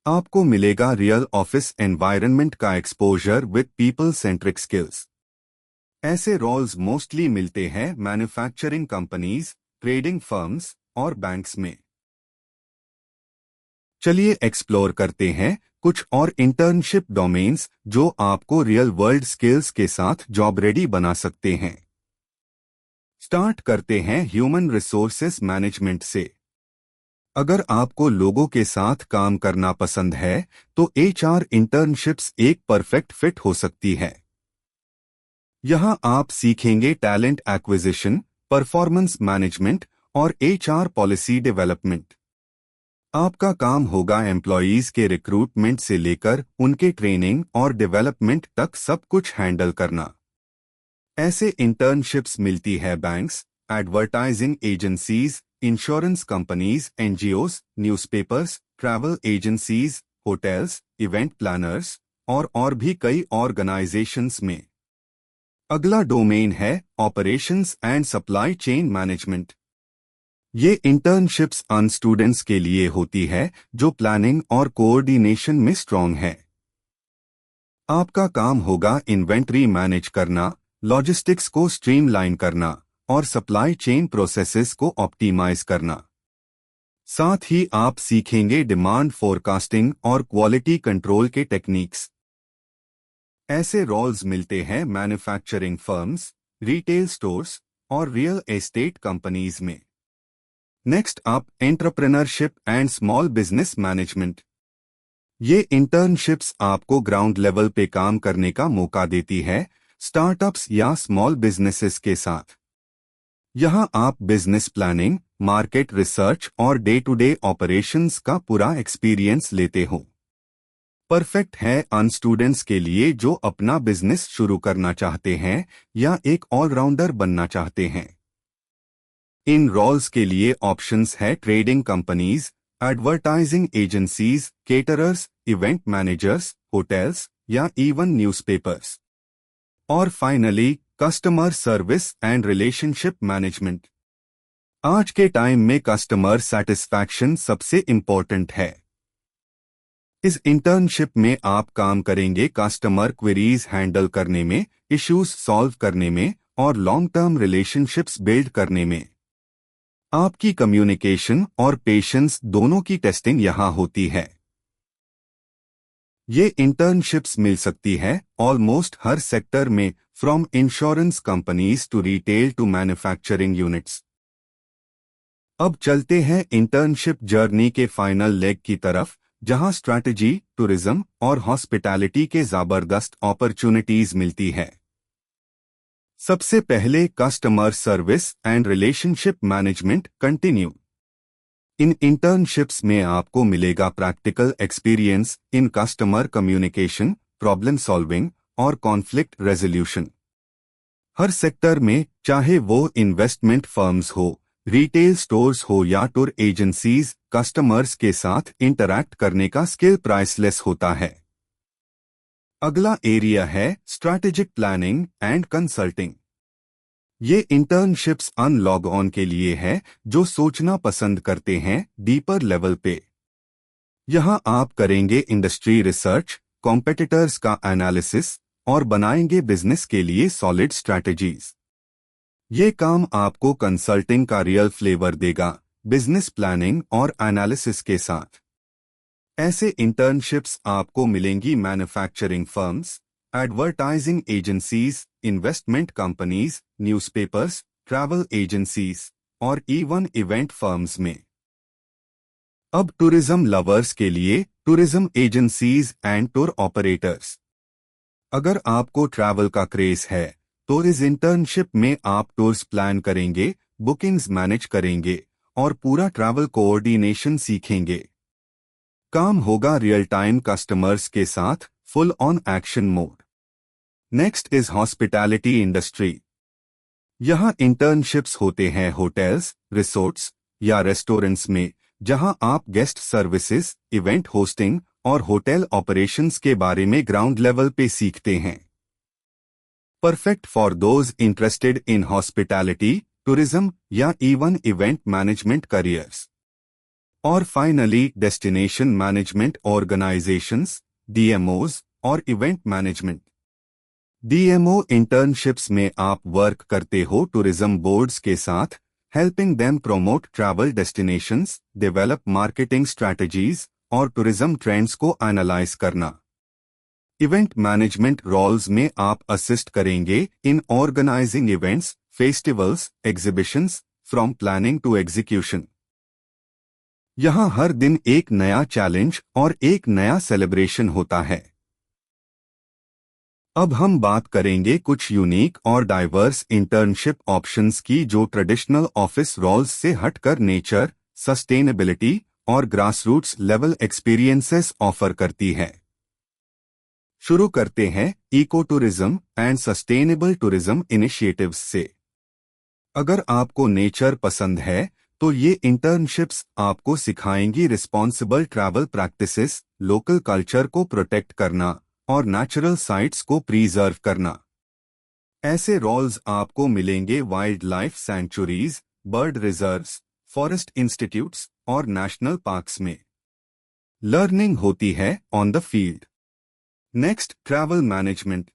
A: आपको मिलेगा रियल ऑफिस एनवायरनमेंट का exposure with people centric skills. ऐसे रोल्स मोस्टली मिलते हैं मैन्युफैक्चरिंग कंपनीज, ट्रेडिंग फर्म्स और बैंक्स में। चलिए एक्सप्लोर करते हैं कुछ और इंटर्नशिप डोमेन्स जो आपको रियल वर्ल्ड स्किल्स के साथ जॉब रेडी बना सकते हैं। स्टार्ट करते हैं ह्यूमन रिसोर्सेस मैनेजमेंट से। अगर आपको लोगों के साथ काम करना पसंद है तो एचआर इंटर्नशिप्स एक परफेक्ट फिट हो सकती है। यहां आप सीखेंगे टैलेंट एक्विजिशन, परफॉर्मेंस मैनेजमेंट और एचआर पॉलिसी डेवलपमेंट। आपका काम होगा एम्प्लॉयीज के रिक्रूटमेंट से लेकर उनके ट्रेनिंग और डेवलपमेंट तक सब कुछ हैंडल करना। ऐसे इंटर्नशिप्स मिलती है banks, advertising agencies, insurance companies, NGOs, newspapers, travel agencies, hotels, event planners और भी कई ऑर्गेनाइजेशंस में। अगला डोमेन है operations and supply chain management. ये इंटर्नशिप्स अन स्टूडेंट्स के लिए होती है जो प्लानिंग और कोऑर्डिनेशन में स्ट्रांग है। आपका काम होगा इन्वेंट्री मैनेज करना, लॉजिस्टिक्स को स्ट्रीमलाइन करना और सप्लाई चेन प्रोसेसेस को ऑप्टिमाइज करना। साथ ही आप सीखेंगे डिमांड फोरकास्टिंग और क्वालिटी कंट्रोल के टेक्निक्स। ऐसे रोल्स मिलते हैं मैन्युफैक्चरिंग फर्म्स, रिटेल स्टोर्स और रियल एस्टेट कंपनीज में। Next up entrepreneurship and small business management. ये इंटर्नशिप्स आपको ग्राउंड लेवल पे काम करने का मौका देती है, स्टार्टअप्स या स्मॉल बिजनेसेस के साथ। यहां आप बिजनेस प्लानिंग, मार्केट रिसर्च और डे टू डे ऑपरेशंस का पूरा एक्सपीरियंस लेते हो। परफेक्ट है अन स्टूडेंट्स के लिए जो अपना बिजनेस शुरू करना चाहते हैं या एक ऑलराउंडर बनना चाहते हैं। इन रोल्स के लिए ऑप्शंस है trading companies, advertising agencies, caterers, event managers, hotels या इवन न्यूज़पेपर्स। और finally customer service and relationship management. आज के टाइम में कस्टमर सैटिस्फैक्शन सबसे इंपॉर्टेंट है। इस इंटर्नशिप में आप काम करेंगे कस्टमर क्वेरीज हैंडल करने में, इश्यूज सॉल्व करने में और लॉन्ग टर्म रिलेशनशिप्स बिल्ड करने में। आपकी कम्युनिकेशन और पेशेंस दोनों की टेस्टिंग यहां होती है। ये इंटर्नशिप्स मिल सकती है ऑलमोस्ट हर सेक्टर में, from insurance companies to retail to manufacturing units. अब चलते हैं इंटर्नशिप जर्नी के फाइनल लेग की तरफ, जहां स्ट्रैटेजी, टूरिज्म और हॉस्पिटैलिटी के जबरदस्त अपॉर्चुनिटीज मिलती है। सबसे पहले customer service and relationship management continue. In internships में आपको मिलेगा practical experience in customer communication, problem solving और कॉन्फ्लिक्ट रेजोल्यूशन। हर सेक्टर में, चाहे वो इन्वेस्टमेंट फर्म्स हो, रिटेल स्टोर्स हो या टूर एजेंसीज, कस्टमर्स के साथ इंटरैक्ट करने का स्किल प्राइसलेस होता है। अगला एरिया है स्ट्रैटेजिक प्लानिंग एंड कंसल्टिंग। ये इंटर्नशिप्स अन लॉग ऑन के लिए है जो सोचना पसंद करते हैं डीपर लेवल पे। यहां आप करेंगे इंडस्ट्री रिसर्च, कॉम्पिटिटर्स का एनालिसिस और बनाएंगे बिजनेस के लिए सॉलिड स्ट्रैटेजीज। ये काम आपको कंसल्टिंग का रियल फ्लेवर देगा, बिजनेस प्लानिंग और एनालिसिस के साथ। ऐसे इंटर्नशिप्स आपको मिलेंगी manufacturing firms, advertising agencies, investment companies, newspapers, travel agencies और इवन इवेंट फर्म्स में। अब टूरिज्म लवर्स के लिए tourism agencies and tour operators. अगर आपको ट्रैवल का क्रेज है तो इस इंटर्नशिप में आप टूर्स प्लान करेंगे, बुकिंग्स मैनेज करेंगे और पूरा ट्रैवल कोऑर्डिनेशन सीखेंगे। काम होगा रियल टाइम कस्टमर्स के साथ, full on action mode. Next is hospitality industry. यहाँ इंटर्नशिप्स होते हैं होटल्स, रिसोर्ट्स या रेस्टोरेंट्स में, जहां आप गेस्ट सर्विसेज, इवेंट होस्टिंग और होटल ऑपरेशंस के बारे में ग्राउंड लेवल पे सीखते हैं। Perfect for those interested in hospitality, tourism या इवन इवेंट मैनेजमेंट करियर्स। और फाइनली डेस्टिनेशन मैनेजमेंट ऑर्गेनाइजेशंस, डीएमओज और इवेंट मैनेजमेंट। डीएमओ इंटर्नशिप्स में आप वर्क करते हो टूरिज्म बोर्ड्स के साथ, helping them promote travel destinations, develop marketing strategies और टूरिज्म ट्रेंड्स को एनालाइज करना। इवेंट मैनेजमेंट रोल्स में आप असिस्ट करेंगे in organising events, festivals, exhibitions, from planning to execution. यहाँ हर दिन एक नया चैलेंज और एक नया सेलिब्रेशन होता है। अब हम बात करेंगे कुछ यूनिक और डाइवर्स इंटर्नशिप ऑप्शंस की जो ट्रेडिशनल ऑफिस रोल्स से हटकर नेचर, सस्टेनेबिलिटी और ग्रासरूट्स लेवल एक्सपीरियंसेस ऑफर करती है। शुरू करते हैं eco tourism and sustainable tourism initiatives से। अगर आपको नेचर पसंद है तो ये इंटर्नशिप्स आपको सिखाएंगी responsible travel practices, local culture को प्रोटेक्ट करना और नेचुरल साइट्स को प्रिजर्व करना। ऐसे रोल्स आपको मिलेंगे wildlife sanctuaries, bird reserves, forest institutes और नेशनल पार्क्स में। लर्निंग होती है on the field. Next, travel management.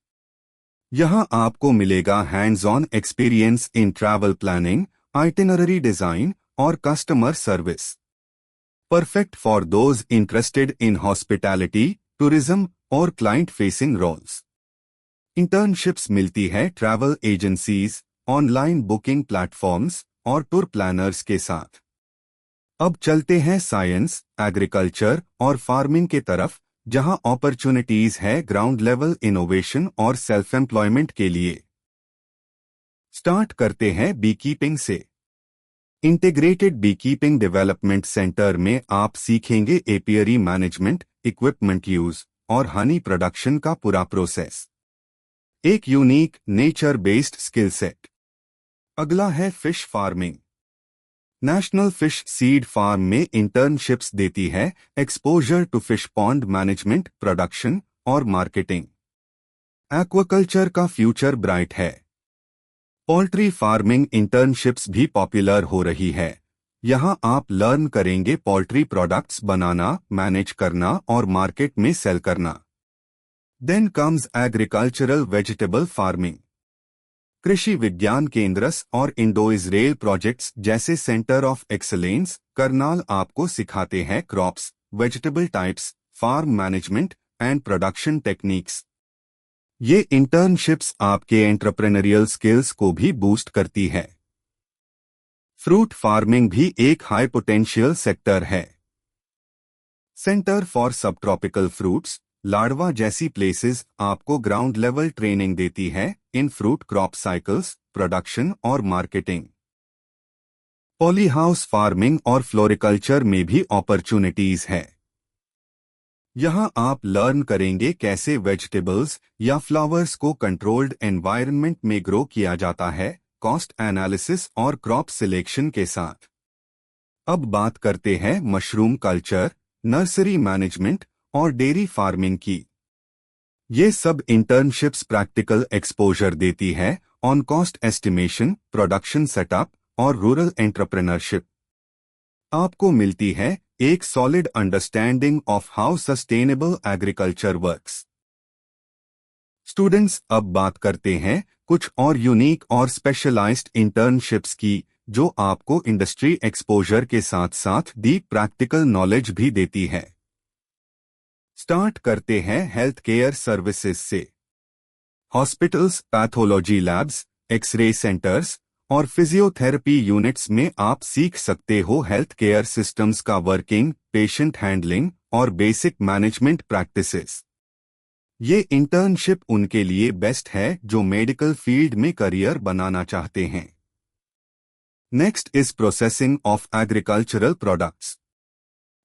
A: यहाँ आपको मिलेगा hands on experience in travel planning, itinerary design और customer service. Perfect for those interested in hospitality, tourism और client facing roles. Internships मिलती है travel agencies, online booking platforms और tour planners के साथ। अब चलते हैं साइंस, एग्रीकल्चर और फार्मिंग के तरफ, जहां अपॉर्चुनिटीज है ग्राउंड लेवल इनोवेशन और सेल्फ एम्प्लॉयमेंट के लिए। स्टार्ट करते हैं बीकीपिंग से। इंटीग्रेटेड बीकीपिंग डेवलपमेंट सेंटर में आप सीखेंगे एपियरी मैनेजमेंट, इक्विपमेंट यूज और हनी प्रोडक्शन का पूरा प्रोसेस। एक unique nature based skill set. अगला है fish farming. National fish seed farm में इंटर्नशिप्स देती है exposure to fish pond management, production और मार्केटिंग। एक्वाकल्चर का फ्यूचर ब्राइट है। पोल्ट्री फार्मिंग इंटर्नशिप्स भी पॉपुलर हो रही है। यहाँ आप लर्न करेंगे पोल्ट्री प्रोडक्ट्स बनाना, मैनेज करना और मार्केट में सेल करना। Then comes agricultural vegetable farming. Krishi Vigyan Kendras और इंडो इजराइल प्रोजेक्ट्स जैसे सेंटर ऑफ एक्सलेंस, करनाल आपको सिखाते हैं crops, vegetable types, farm management and production techniques. ये इंटर्नशिप्स आपके एंटरप्रेन्योरियल स्किल्स को भी बूस्ट करती है। फ्रूट फार्मिंग भी एक हाई पोटेंशियल सेक्टर है। Centre for subtropical fruits, Ladwa जैसी प्लेसेस आपको ग्राउंड लेवल ट्रेनिंग देती है in fruit crop cycles, production और मार्केटिंग। पॉली हाउस फार्मिंग और फ्लोरिकल्चर में भी अपॉर्चुनिटीज है। यहाँ आप लर्न करेंगे कैसे वेजिटेबल्स या फ्लावर्स को कंट्रोल्ड एनवायरनमेंट में ग्रो किया जाता है, कॉस्ट एनालिसिस और क्रॉप सिलेक्शन के साथ। अब बात करते हैं मशरूम कल्चर, नर्सरी मैनेजमेंट और डेयरी फार्मिंग की। ये सब इंटर्नशिप्स प्रैक्टिकल एक्सपोजर देती है on cost estimation, production setup और रूरल एंटरप्रेन्योरशिप। आपको मिलती है एक solid understanding of how sustainable agriculture works. Students, अब बात करते हैं कुछ और यूनिक और स्पेशलाइज्ड इंटर्नशिप्स की जो आपको इंडस्ट्री एक्सपोजर के साथ साथ डीप प्रैक्टिकल नॉलेज भी देती है। स्टार्ट करते हैं हेल्थ केयर सर्विसेज से। Hospitals, pathology labs, x ray centres और फिजियोथेरेपी यूनिट्स में आप सीख सकते हो हेल्थ केयर सिस्टम्स का वर्किंग, पेशेंट हैंडलिंग और बेसिक मैनेजमेंट प्रैक्टिसेस। ये इंटर्नशिप उनके लिए बेस्ट है जो मेडिकल फील्ड में करियर बनाना चाहते हैं। Next is processing of agricultural products.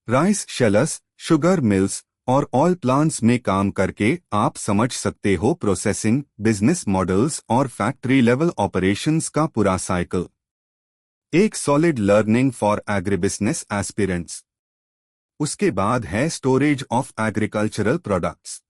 A: Rice shellers, sugar mills और ऑयल प्लांट्स में काम करके आप समझ सकते हो प्रोसेसिंग, बिजनेस मॉडल्स और फैक्ट्री लेवल ऑपरेशंस का पूरा साइकिल। एक solid learning for agribusiness aspirants. उसके बाद है storage of agricultural products.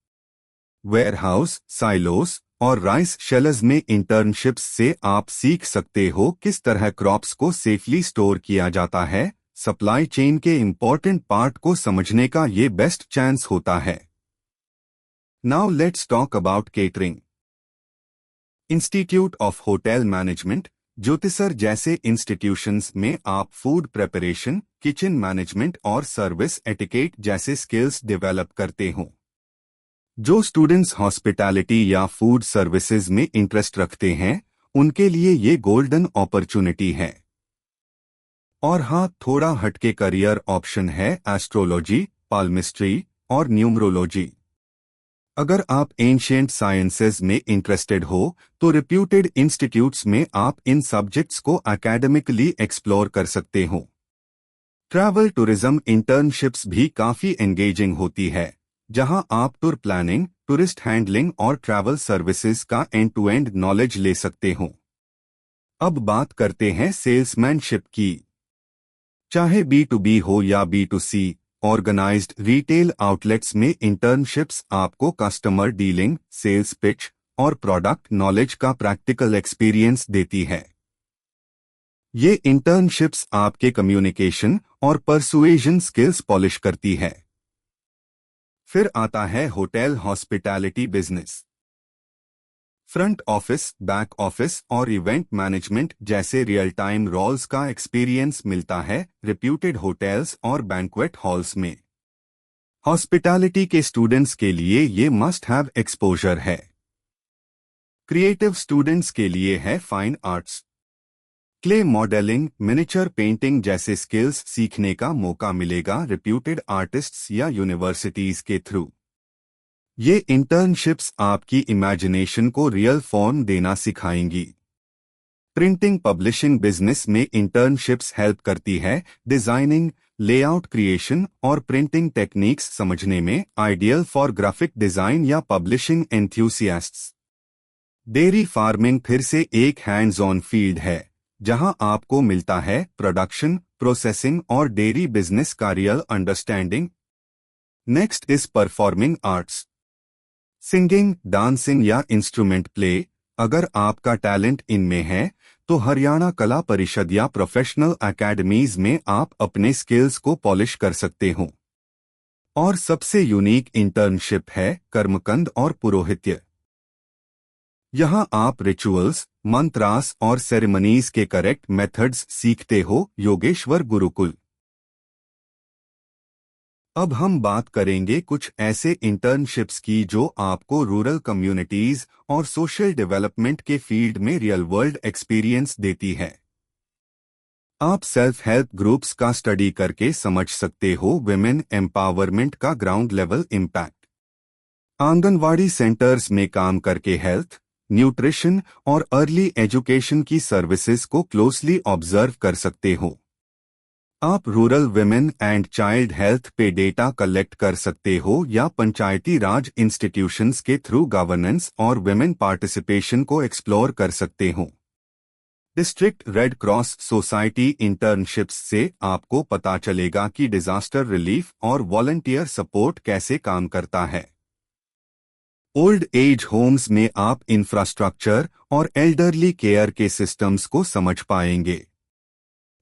A: Warehouse, silos और राइस शेलर्स में इंटर्नशिप्स से आप सीख सकते हो किस तरह क्रॉप्स को सेफली स्टोर किया जाता है। सप्लाई चेन के इंपॉर्टेंट पार्ट को समझने का ये बेस्ट चांस होता है। Now let's talk about catering. Institute of hotel management, Jyotisar जैसे इंस्टीट्यूशंस में आप फूड प्रिपरेशन, किचन मैनेजमेंट और सर्विस एटिकेट जैसे स्किल्स डेवलप करते हो। जो स्टूडेंट्स हॉस्पिटैलिटी या फूड सर्विसेज में इंटरेस्ट रखते हैं उनके लिए ये गोल्डन अपॉर्चुनिटी है। और हाँ, थोड़ा हटके करियर ऑप्शन है एस्ट्रोलॉजी, पाल्मिस्ट्री और न्यूमरोलॉजी। अगर आप एंशिएंट साइंसेज में इंटरेस्टेड हो तो रिप्यूटेड इंस्टीट्यूट्स में आप इन सब्जेक्ट्स को एकेडमिकली एक्सप्लोर कर सकते हो। ट्रैवल टूरिज्म इंटर्नशिप्स भी काफी एंगेजिंग होती है, जहां आप टूर प्लानिंग, टूरिस्ट हैंडलिंग और ट्रैवल सर्विसेज का एंड टू एंड नॉलेज ले सकते हो। अब बात करते हैं सेल्समैनशिप की। चाहे B2B हो या B2C, ऑर्गेनाइज्ड रिटेल आउटलेट्स में इंटर्नशिप्स आपको कस्टमर डीलिंग, सेल्स पिच और प्रोडक्ट नॉलेज का प्रैक्टिकल एक्सपीरियंस देती है। ये इंटर्नशिप्स आपके कम्युनिकेशन और परसुएजन स्किल्स पॉलिश करती है। फिर आता है hotel hospitality business. Front office, back office और इवेंट मैनेजमेंट जैसे रियल टाइम रोल्स का एक्सपीरियंस मिलता है रिप्यूटेड होटल्स और बैंक्वेट हॉल्स में। हॉस्पिटैलिटी के स्टूडेंट्स के लिए ये मस्ट हैव एक्सपोजर है। क्रिएटिव स्टूडेंट्स के लिए है fine arts, clay modelling, miniature painting जैसे स्किल्स सीखने का मौका मिलेगा रिप्यूटेड आर्टिस्ट्स या यूनिवर्सिटीज के थ्रू। ये इंटर्नशिप्स आपकी इमेजिनेशन को रियल फॉर्म देना सिखाएंगी। प्रिंटिंग पब्लिशिंग बिजनेस में इंटर्नशिप्स हेल्प करती है डिजाइनिंग, लेआउट क्रिएशन और प्रिंटिंग टेक्निक्स समझने में, आइडियल फॉर ग्राफिक डिजाइन या पब्लिशिंग एंथुसियास्ट्स। डेयरी फार्मिंग फिर से एक हैंड्स ऑन फील्ड है, जहां आपको मिलता है प्रोडक्शन, प्रोसेसिंग और डेयरी बिजनेस का real understanding. Next is performing arts. Singing, dancing या इंस्ट्रूमेंट प्ले। अगर आपका टैलेंट इनमें है तो हरियाणा कला परिषद या प्रोफेशनल एकेडमीज में आप अपने स्किल्स को पॉलिश कर सकते हो। और सबसे यूनिक इंटर्नशिप है कर्मकंद और पुरोहित्य। यहाँ आप रिचुअल्स, मंत्रास और सेरेमनीज के करेक्ट मेथड्स सीखते हो। योगेश्वर गुरुकुल। अब हम बात करेंगे कुछ ऐसे इंटर्नशिप्स की जो आपको रूरल कम्युनिटीज और सोशल डेवलपमेंट के फील्ड में रियल वर्ल्ड एक्सपीरियंस देती है। आप सेल्फ हेल्प ग्रुप्स का स्टडी करके समझ सकते हो विमेन एम्पावरमेंट का ground level impact. Anganwadi centres में काम करके हेल्थ, न्यूट्रिशन और अर्ली एजुकेशन की सर्विसेज को क्लोजली ऑब्जर्व कर सकते हो। आप rural women and child health पे डेटा कलेक्ट कर सकते हो या पंचायती राज इंस्टीट्यूशंस के थ्रू गवर्नेंस और विमेन पार्टिसिपेशन को एक्सप्लोर कर सकते हो। District red cross society internships से आपको पता चलेगा कि डिजास्टर रिलीफ और वॉलंटियर सपोर्ट कैसे काम करता है। ओल्ड एज होम्स में आप इंफ्रास्ट्रक्चर और एल्डरली केयर के सिस्टम्स को समझ पाएंगे।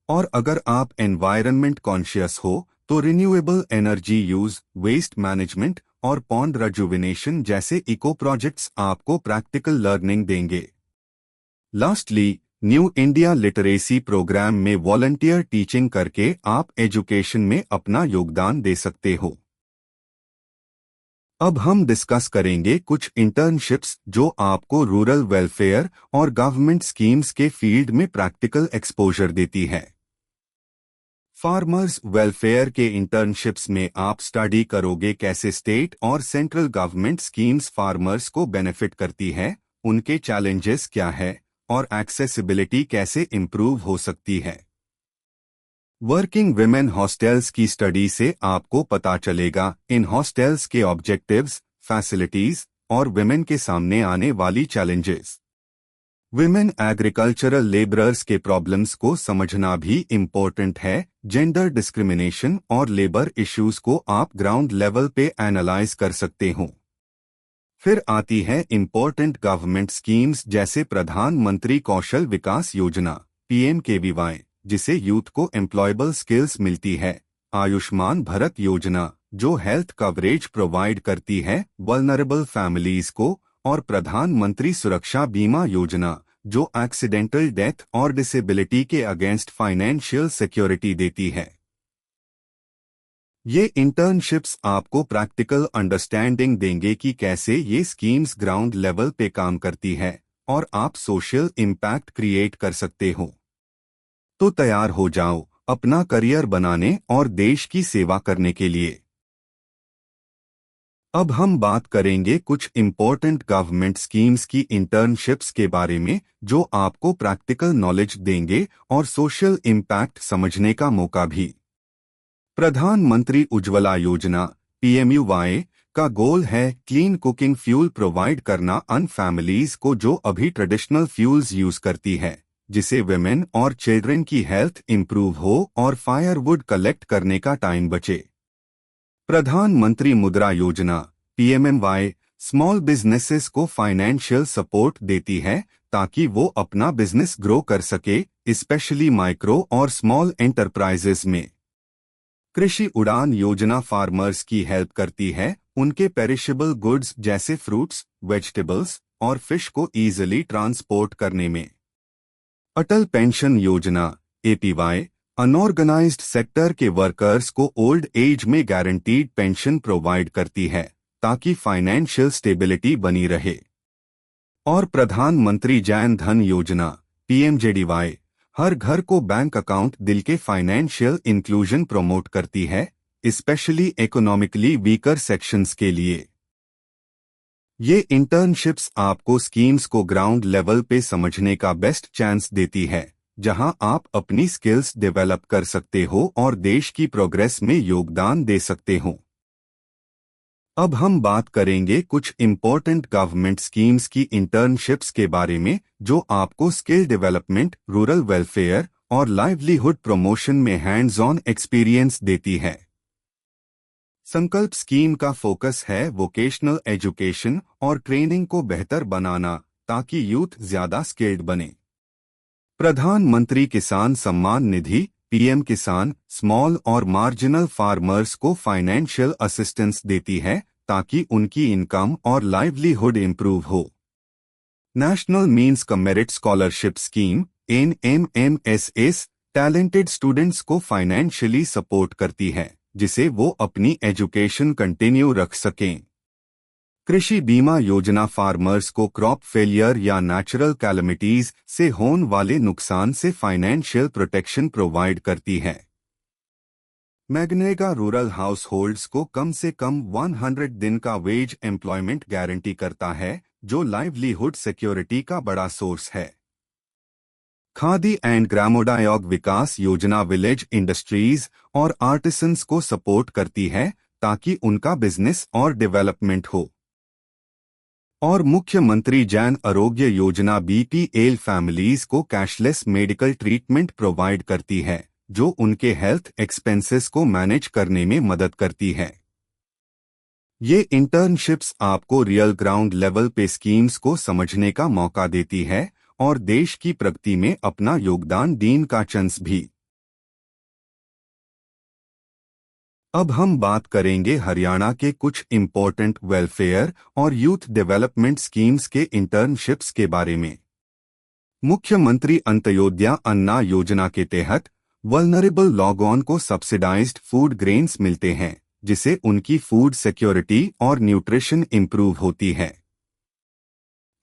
A: और अगर आप एनवायरनमेंट कॉन्शियस हो तो renewable energy use, waste management और पॉन्ड रिजुविनेशन जैसे इको प्रोजेक्ट्स आपको प्रैक्टिकल लर्निंग देंगे। Lastly, new India literacy programme में वॉलंटियर टीचिंग करके आप एजुकेशन में अपना योगदान दे सकते हो। अब हम डिस्कस करेंगे कुछ इंटर्नशिप्स जो आपको रूरल वेलफेयर और गवर्नमेंट स्कीम्स के फील्ड में प्रैक्टिकल एक्सपोजर देती है। फार्मर्स वेलफेयर के इंटर्नशिप्स में आप स्टडी करोगे कैसे स्टेट और सेंट्रल गवर्नमेंट स्कीम्स फार्मर्स को बेनिफिट करती है, उनके चैलेंजेस क्या है और एक्सेसिबिलिटी कैसे इम्प्रूव हो सकती है। वर्किंग विमेन हॉस्टल्स की स्टडी से आपको पता चलेगा इन हॉस्टल्स के ऑब्जेक्टिव्स, फैसिलिटीज और विमेन के सामने आने वाली चैलेंजेस। विमेन एग्रीकल्चरल लेबरर्स के प्रॉब्लम्स को समझना भी इम्पोर्टेंट है। जेंडर डिस्क्रिमिनेशन और लेबर इश्यूज को आप ग्राउंड लेवल पे एनालाइज कर सकते हो। फिर आती है इम्पोर्टेंट गवर्नमेंट स्कीम्स जैसे प्रधानमंत्री कौशल विकास योजना PMKVY, जिसे यूथ को एम्प्लॉयबल स्किल्स मिलती है। आयुष्मान भारत योजना जो हेल्थ कवरेज प्रोवाइड करती है वल्नरेबल फैमिलीज को, और प्रधानमंत्री सुरक्षा बीमा योजना जो एक्सीडेंटल डेथ और डिसेबिलिटी के अगेंस्ट फाइनेंशियल सिक्योरिटी देती है। ये इंटर्नशिप्स आपको प्रैक्टिकल अंडरस्टैंडिंग देंगे कि कैसे ये स्कीम्स ग्राउंड लेवल पे काम करती है और आप सोशल इम्पैक्ट क्रिएट कर सकते हो। तो तैयार हो जाओ अपना करियर बनाने और देश की सेवा करने के लिए। अब हम बात करेंगे कुछ इम्पोर्टेंट गवर्नमेंट स्कीम्स की इंटर्नशिप्स के बारे में जो आपको प्रैक्टिकल नॉलेज देंगे और सोशल इम्पैक्ट समझने का मौका भी। प्रधानमंत्री उज्ज्वला योजना PMUY का गोल है क्लीन कुकिंग फ्यूल प्रोवाइड करना अन फैमिलीज को जो अभी ट्रेडिशनल फ्यूल्स यूज करती है, जिसे विमेन और चिल्ड्रन की हेल्थ इंप्रूव हो और फायरवुड कलेक्ट करने का टाइम बचे। प्रधानमंत्री मुद्रा योजना PMMY स्मॉल बिजनेसेस को फाइनेंशियल सपोर्ट देती है ताकि वो अपना बिजनेस ग्रो कर सके, स्पेशली माइक्रो और स्मॉल एंटरप्राइजेस में। कृषि उड़ान योजना फार्मर्स की हेल्प करती है उनके पेरिशेबल गुड्स जैसे फ्रूट्स, वेजिटेबल्स और फिश को इजीली ट्रांसपोर्ट करने में। अटल पेंशन योजना APY अनऑर्गेनाइज्ड सेक्टर के वर्कर्स को ओल्ड एज में गारंटीड पेंशन प्रोवाइड करती है ताकि फाइनेंशियल स्टेबिलिटी बनी रहे। और प्रधानमंत्री जन धन योजना PMJDY हर घर को बैंक अकाउंट दिल के फाइनेंशियल इंक्लूजन प्रमोट करती है, स्पेशली इकोनॉमिकली वीकर सेक्शंस के लिए। ये इंटर्नशिप्स आपको स्कीम्स को ग्राउंड लेवल पे समझने का बेस्ट चांस देती है, जहां आप अपनी स्किल्स डेवलप कर सकते हो और देश की प्रोग्रेस में योगदान दे सकते हो। अब हम बात करेंगे कुछ इम्पोर्टेंट गवर्नमेंट स्कीम्स की इंटर्नशिप्स के बारे में जो आपको स्किल डेवलपमेंट, रूरल वेलफेयर और लाइवलीहुड प्रमोशन में हैंड्स ऑन एक्सपीरियंस देती है। संकल्प स्कीम का फोकस है वोकेशनल एजुकेशन और ट्रेनिंग को बेहतर बनाना ताकि यूथ ज्यादा स्किल्ड बने। प्रधानमंत्री किसान सम्मान निधि PM किसान स्मॉल और मार्जिनल फार्मर्स को फाइनेंशियल असिस्टेंस देती है ताकि उनकी इनकम और लाइवलीहुड इंप्रूव हो। नेशनल मीन्स का merit scholarship scheme NMMSS talented students को फाइनेंशियली सपोर्ट करती है जिसे वो अपनी एजुकेशन कंटिन्यू रख सकें। कृषि बीमा योजना फार्मर्स को क्रॉप फेलियर या नेचुरल कैलेमिटीज से होने वाले नुकसान से फाइनेंशियल प्रोटेक्शन प्रोवाइड करती है। मैग्नेगा रूरल हाउस होल्ड्स को कम से कम 100 दिन का वेज एम्प्लॉयमेंट गारंटी करता है जो लाइवलीहुड सिक्योरिटी का बड़ा सोर्स है। खादी एंड ग्रामोद्योग विकास योजना विलेज इंडस्ट्रीज और आर्टिसंस को सपोर्ट करती है ताकि उनका बिजनेस और डेवलपमेंट हो। और मुख्यमंत्री जन आरोग्य योजना BPL फैमिलीज को कैशलेस मेडिकल ट्रीटमेंट प्रोवाइड करती है जो उनके हेल्थ एक्सपेंसेस को मैनेज करने में मदद करती है। ये इंटर्नशिप्स आपको रियल ग्राउंड लेवल पे स्कीम्स को समझने का मौका देती है और देश की प्रगति में अपना योगदान देने का चांस भी। अब हम बात करेंगे हरियाणा के कुछ इम्पोर्टेंट वेलफेयर और यूथ डेवलपमेंट स्कीम्स के इंटर्नशिप्स के बारे में। मुख्यमंत्री अंत्योदय अन्ना योजना के तहत वल्नरेबल लोगों को सब्सिडाइज्ड फूड ग्रेन्स मिलते हैं जिससे उनकी फूड सिक्योरिटी और न्यूट्रिशन इंप्रूव होती है।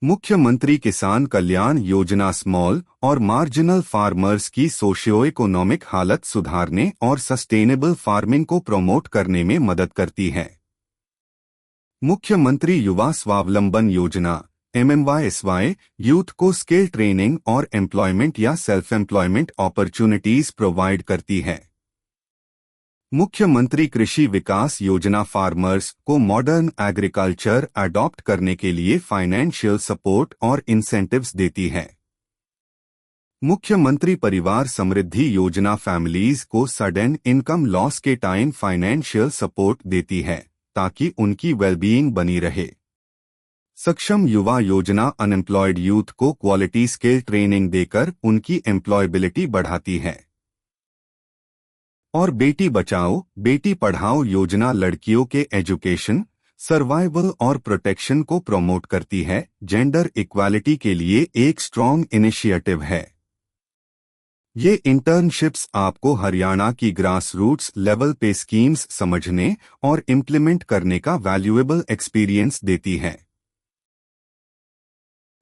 A: मुख्यमंत्री किसान कल्याण योजना स्मॉल और मार्जिनल फार्मर्स की सोशियो इकोनॉमिक हालत सुधारने और सस्टेनेबल फार्मिंग को प्रमोट करने में मदद करती है। मुख्यमंत्री युवा स्वावलंबन योजना MMYSY यूथ को स्किल ट्रेनिंग और एम्प्लॉयमेंट या सेल्फ एम्प्लॉयमेंट अपॉर्चुनिटीज प्रोवाइड करती है। मुख्यमंत्री कृषि विकास योजना फार्मर्स को मॉडर्न एग्रीकल्चर अडॉप्ट करने के लिए फाइनेंशियल सपोर्ट और इंसेंटिव्स देती है। मुख्यमंत्री परिवार समृद्धि योजना फैमिलीज को सडन इनकम लॉस के टाइम फाइनेंशियल सपोर्ट देती है ताकि उनकी वेलबीइंग बनी रहे। सक्षम युवा योजना अनएम्प्लॉयड यूथ को क्वालिटी स्किल ट्रेनिंग देकर उनकी एम्प्लॉयबिलिटी बढ़ाती है। और बेटी बचाओ बेटी पढ़ाओ योजना लड़कियों के एजुकेशन, सर्वाइवल और प्रोटेक्शन को प्रमोट करती है। जेंडर इक्वालिटी के लिए एक स्ट्रॉन्ग इनिशिएटिव है। ये इंटर्नशिप्स आपको हरियाणा की ग्रास रूट्स लेवल पे स्कीम्स समझने और इम्प्लीमेंट करने का वैल्यूएबल एक्सपीरियंस देती है।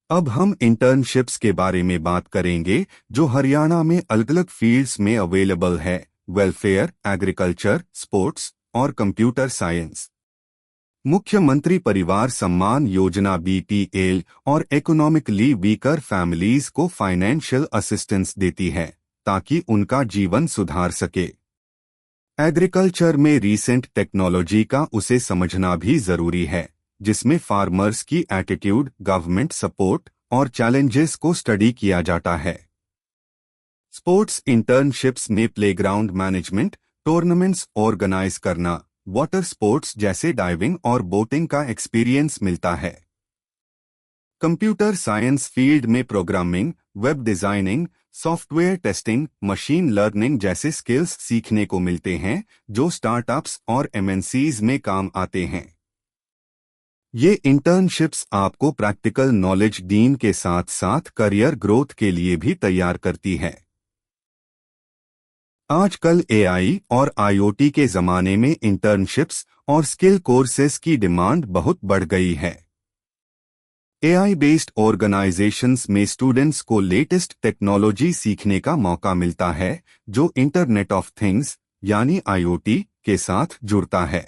A: अब हम इंटर्नशिप्स के बारे में बात करेंगे जो हरियाणा में अलग अलग फील्ड्स में अवेलेबल है: वेलफेयर, एग्रीकल्चर, स्पोर्ट्स और कंप्यूटर साइंस। मुख्यमंत्री परिवार सम्मान योजना BPL और इकोनॉमिकली वीकर फैमिलीज को फाइनेंशियल असिस्टेंस देती है ताकि उनका जीवन सुधार सके। एग्रीकल्चर में रीसेंट टेक्नोलॉजी का उसे समझना भी जरूरी है, जिसमें फार्मर्स की एटीट्यूड, गवर्नमेंट सपोर्ट और चैलेंजेस को स्टडी किया जाता है। स्पोर्ट्स इंटर्नशिप्स में प्लेग्राउंड मैनेजमेंट, टूर्नामेंट्स ऑर्गेनाइज करना, वाटर स्पोर्ट्स जैसे डाइविंग और बोटिंग का एक्सपीरियंस मिलता है। कंप्यूटर साइंस फील्ड में programming, web designing, software testing, machine learning जैसे स्किल्स सीखने को मिलते हैं जो स्टार्टअप्स और MNCs में काम आते हैं। ये इंटर्नशिप्स आपको प्रैक्टिकल नॉलेज गेन के साथ साथ करियर ग्रोथ के लिए भी तैयार करती है। आजकल AI और IoT के जमाने में इंटर्नशिप्स और स्किल कोर्सेज की डिमांड बहुत बढ़ गई है। AI बेस्ड ऑर्गेनाइजेशंस में स्टूडेंट्स को लेटेस्ट टेक्नोलॉजी सीखने का मौका मिलता है जो इंटरनेट ऑफ थिंग्स यानी IoT के साथ जुड़ता है।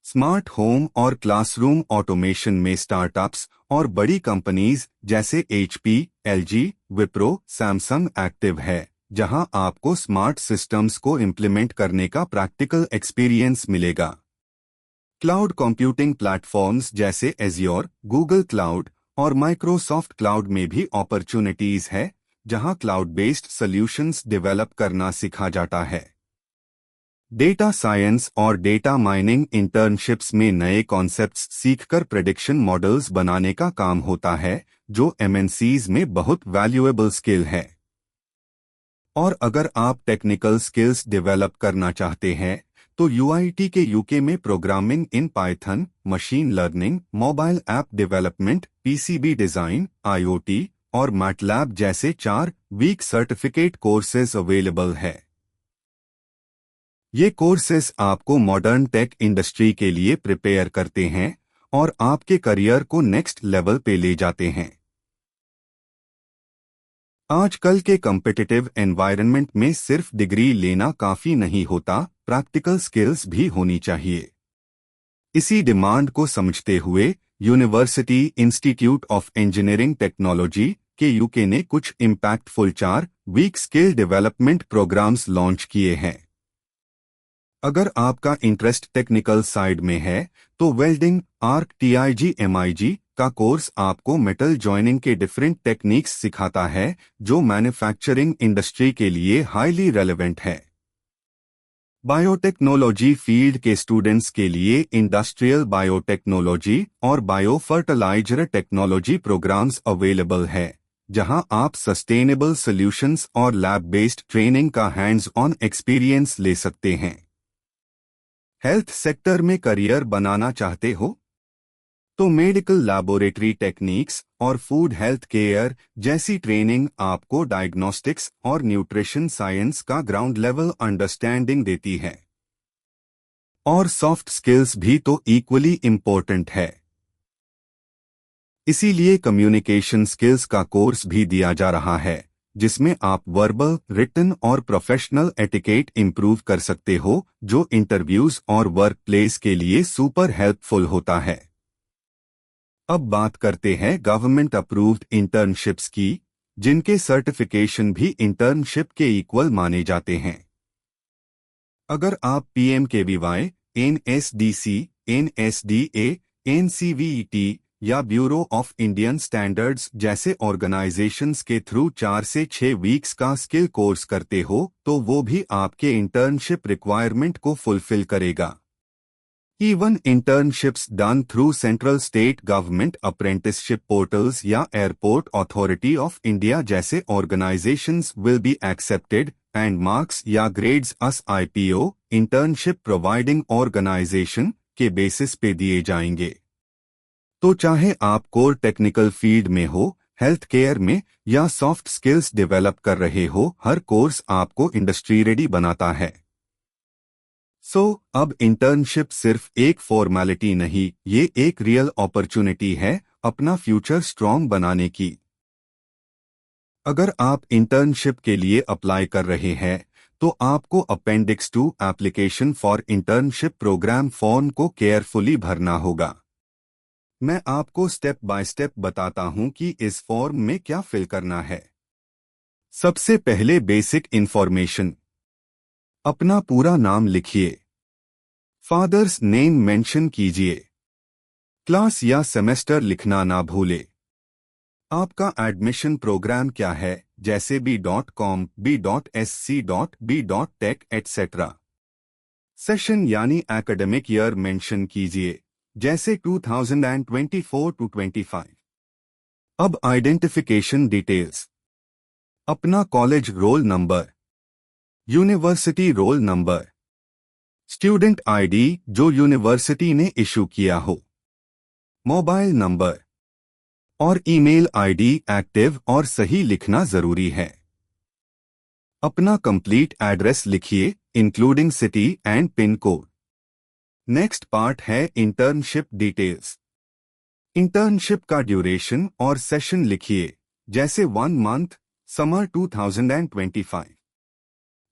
A: स्मार्ट होम और क्लासरूम ऑटोमेशन में स्टार्टअप्स और बड़ी कंपनीज जैसे HP, LG, Wipro, Samsung active है, जहां आपको स्मार्ट सिस्टम्स को इम्प्लीमेंट करने का प्रैक्टिकल एक्सपीरियंस मिलेगा। क्लाउड कंप्यूटिंग प्लेटफॉर्म्स जैसे एज्योर, गूगल क्लाउड और माइक्रोसॉफ्ट क्लाउड में भी अपॉर्चुनिटीज है, जहां क्लाउड बेस्ड सॉल्यूशंस डेवलप करना सिखा जाता है। डेटा साइंस और डेटा माइनिंग इंटर्नशिप्स में नए कॉन्सेप्ट्स सीखकर प्रेडिक्शन मॉडल्स बनाने का काम होता है, जो MNCs में बहुत वैल्यूएबल स्किल है। और अगर आप टेक्निकल स्किल्स डेवलप करना चाहते हैं तो UIT के UK में programming in Python, machine learning, mobile app development, PCB design, IoT और मैटलैब जैसे 4 वीक सर्टिफिकेट कोर्सेज अवेलेबल है। ये कोर्सेज आपको मॉडर्न टेक इंडस्ट्री के लिए प्रिपेयर करते हैं और आपके करियर को नेक्स्ट लेवल पे ले जाते हैं। आजकल के कॉम्पिटिटिव एनवायरनमेंट में सिर्फ डिग्री लेना काफी नहीं होता, प्रैक्टिकल स्किल्स भी होनी चाहिए। इसी डिमांड को समझते हुए university institute of engineering technology के UK ने कुछ impactful 4 week skill development programmes launch किए हैं। अगर आपका इंटरेस्ट टेक्निकल साइड में है तो वेल्डिंग, आर्क, TIG, MIG का कोर्स आपको मेटल जॉइनिंग के डिफरेंट टेक्निक्स सिखाता है जो मैन्युफैक्चरिंग इंडस्ट्री के लिए हाईली रेलेवेंट है। बायोटेक्नोलॉजी फील्ड के स्टूडेंट्स के लिए इंडस्ट्रियल बायोटेक्नोलॉजी और बायोफर्टिलाइजर टेक्नोलॉजी प्रोग्राम्स अवेलेबल है, जहां आप सस्टेनेबल सॉल्यूशंस और लैब बेस्ड ट्रेनिंग का हैंड्स ऑन एक्सपीरियंस ले सकते हैं। हेल्थ सेक्टर में करियर बनाना चाहते हो तो मेडिकल लैबोरेटरी टेक्निक्स और फूड हेल्थ केयर जैसी ट्रेनिंग आपको डायग्नोस्टिक्स और न्यूट्रिशन साइंस का ग्राउंड लेवल अंडरस्टैंडिंग देती है। और सॉफ्ट स्किल्स भी तो इक्वली इम्पोर्टेंट है। इसीलिए कम्युनिकेशन स्किल्स का कोर्स भी दिया जा रहा है, जिसमें आप वर्बल, रिटन और प्रोफेशनल एटिकेट इंप्रूव कर सकते हो, जो इंटरव्यूज और वर्क प्लेस के लिए सुपर हेल्पफुल होता है। अब बात करते हैं गवर्नमेंट अप्रूव्ड इंटर्नशिप्स की, जिनके सर्टिफिकेशन भी इंटर्नशिप के इक्वल माने जाते हैं। अगर आप PMKVY, NSDC, NSDA, NCVET या ब्यूरो ऑफ इंडियन स्टैंडर्ड्स जैसे ऑर्गेनाइजेशंस के थ्रू 4 से 6 वीक्स का स्किल कोर्स करते हो, तो वो भी आपके इंटर्नशिप रिक्वायरमेंट को फुलफिल करेगा। Even internships done through central state government apprenticeship portals या एयरपोर्ट अथॉरिटी ऑफ इंडिया जैसे organisations will be accepted and marks या ग्रेड्स अस IPO इंटर्नशिप प्रोवाइडिंग ऑर्गेनाइजेशन के बेसिस पे दिए जाएंगे। तो चाहे आप कोर टेक्निकल फील्ड में हो, हेल्थ केयर में या सॉफ्ट स्किल्स डेवलप कर रहे हो, हर कोर्स आपको इंडस्ट्री रेडी बनाता है। अब इंटर्नशिप सिर्फ एक फॉर्मेलिटी नहीं, ये एक रियल अपॉर्चुनिटी है अपना फ्यूचर स्ट्रॉन्ग बनाने की। अगर आप इंटर्नशिप के लिए अप्लाई कर रहे हैं, तो आपको appendix 2 application for internship programme form को केयरफुली भरना होगा। मैं आपको स्टेप बाय स्टेप बताता हूं कि इस फॉर्म में क्या फिल करना है। सबसे पहले बेसिक इंफॉर्मेशन। अपना पूरा नाम लिखिए। फादर्स नेम मेंशन कीजिए। क्लास या सेमेस्टर लिखना ना भूले। आपका एडमिशन प्रोग्राम क्या है, जैसे B.com, B.SC, B.Tech etc। Session यानी एकेडमिक ईयर मेंशन कीजिए, जैसे 2024 to 25। अब आइडेंटिफिकेशन डिटेल्स। अपना college roll number, university roll number, student ID जो यूनिवर्सिटी ने इशू किया हो, मोबाइल नंबर और ईमेल ID एक्टिव और सही लिखना जरूरी है। अपना कंप्लीट एड्रेस लिखिए, including city and pin code. Next part है इंटर्नशिप डिटेल्स। इंटर्नशिप का ड्यूरेशन और सेशन लिखिए, जैसे 1 मंथ, समर 2025।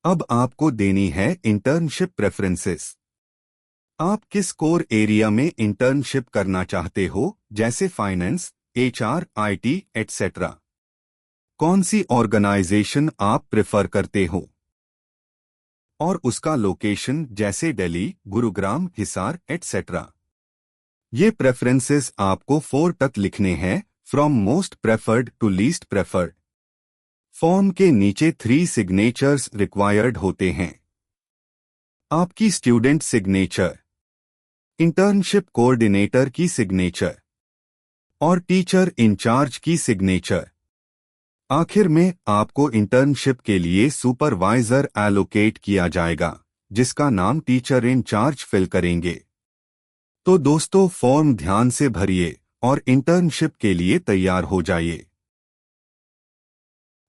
A: अब आपको देनी है इंटर्नशिप प्रेफरेंसेस। आप किस कोर एरिया में इंटर्नशिप करना चाहते हो, जैसे फाइनेंस, HR, IT etc। कौन सी ऑर्गेनाइजेशन आप प्रेफर करते हो और उसका लोकेशन, जैसे दिल्ली, गुरुग्राम, हिसार etc। ये प्रेफरेंसेस आपको 4 तक लिखने हैं, from most preferred to least preferred. Form के नीचे 3 सिग्नेचर्स रिक्वायर्ड होते हैं। आपकी स्टूडेंट सिग्नेचर, इंटर्नशिप कोऑर्डिनेटर की सिग्नेचर और टीचर इंचार्ज की सिग्नेचर। आखिर में आपको इंटर्नशिप के लिए सुपरवाइजर एलोकेट किया जाएगा, जिसका नाम टीचर इंचार्ज फिल करेंगे। तो दोस्तों, फॉर्म ध्यान से भरिए और इंटर्नशिप के लिए तैयार हो जाइए।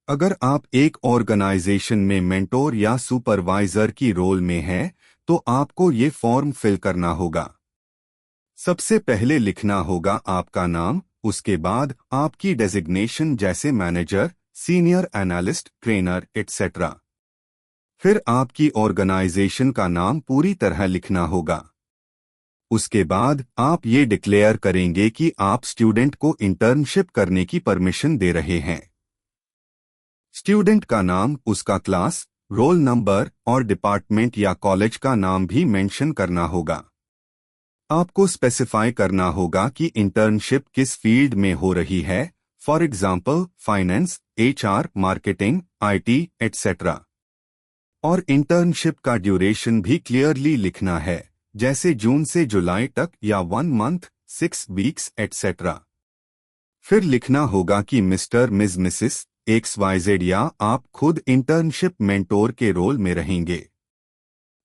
A: अगर आप एक ऑर्गेनाइजेशन में मेंटोर या सुपरवाइजर की रोल में हैं, तो आपको ये फॉर्म फिल करना होगा। सबसे पहले लिखना होगा आपका नाम, उसके बाद आपकी डेजिग्नेशन जैसे manager, senior analyst, trainer etc। फिर आपकी ऑर्गेनाइजेशन का नाम पूरी तरह लिखना होगा। उसके बाद आप ये डिक्लेयर करेंगे कि आप स्टूडेंट को इंटर्नशिप करने की परमिशन दे रहे हैं। स्टूडेंट का नाम, उसका क्लास, रोल नंबर और डिपार्टमेंट या कॉलेज का नाम भी मेंशन करना होगा। आपको स्पेसिफाई करना होगा कि इंटर्नशिप किस फील्ड में हो रही है, for example finance, HR, marketing, IT etc। और इंटर्नशिप का ड्यूरेशन भी क्लियरली लिखना है, जैसे जून से जुलाई तक या 1 मंथ, 6 वीक्स etc। फिर लिखना होगा कि मिस्टर, मिसेस XYZ या आप खुद इंटर्नशिप मेंटोर के रोल में रहेंगे।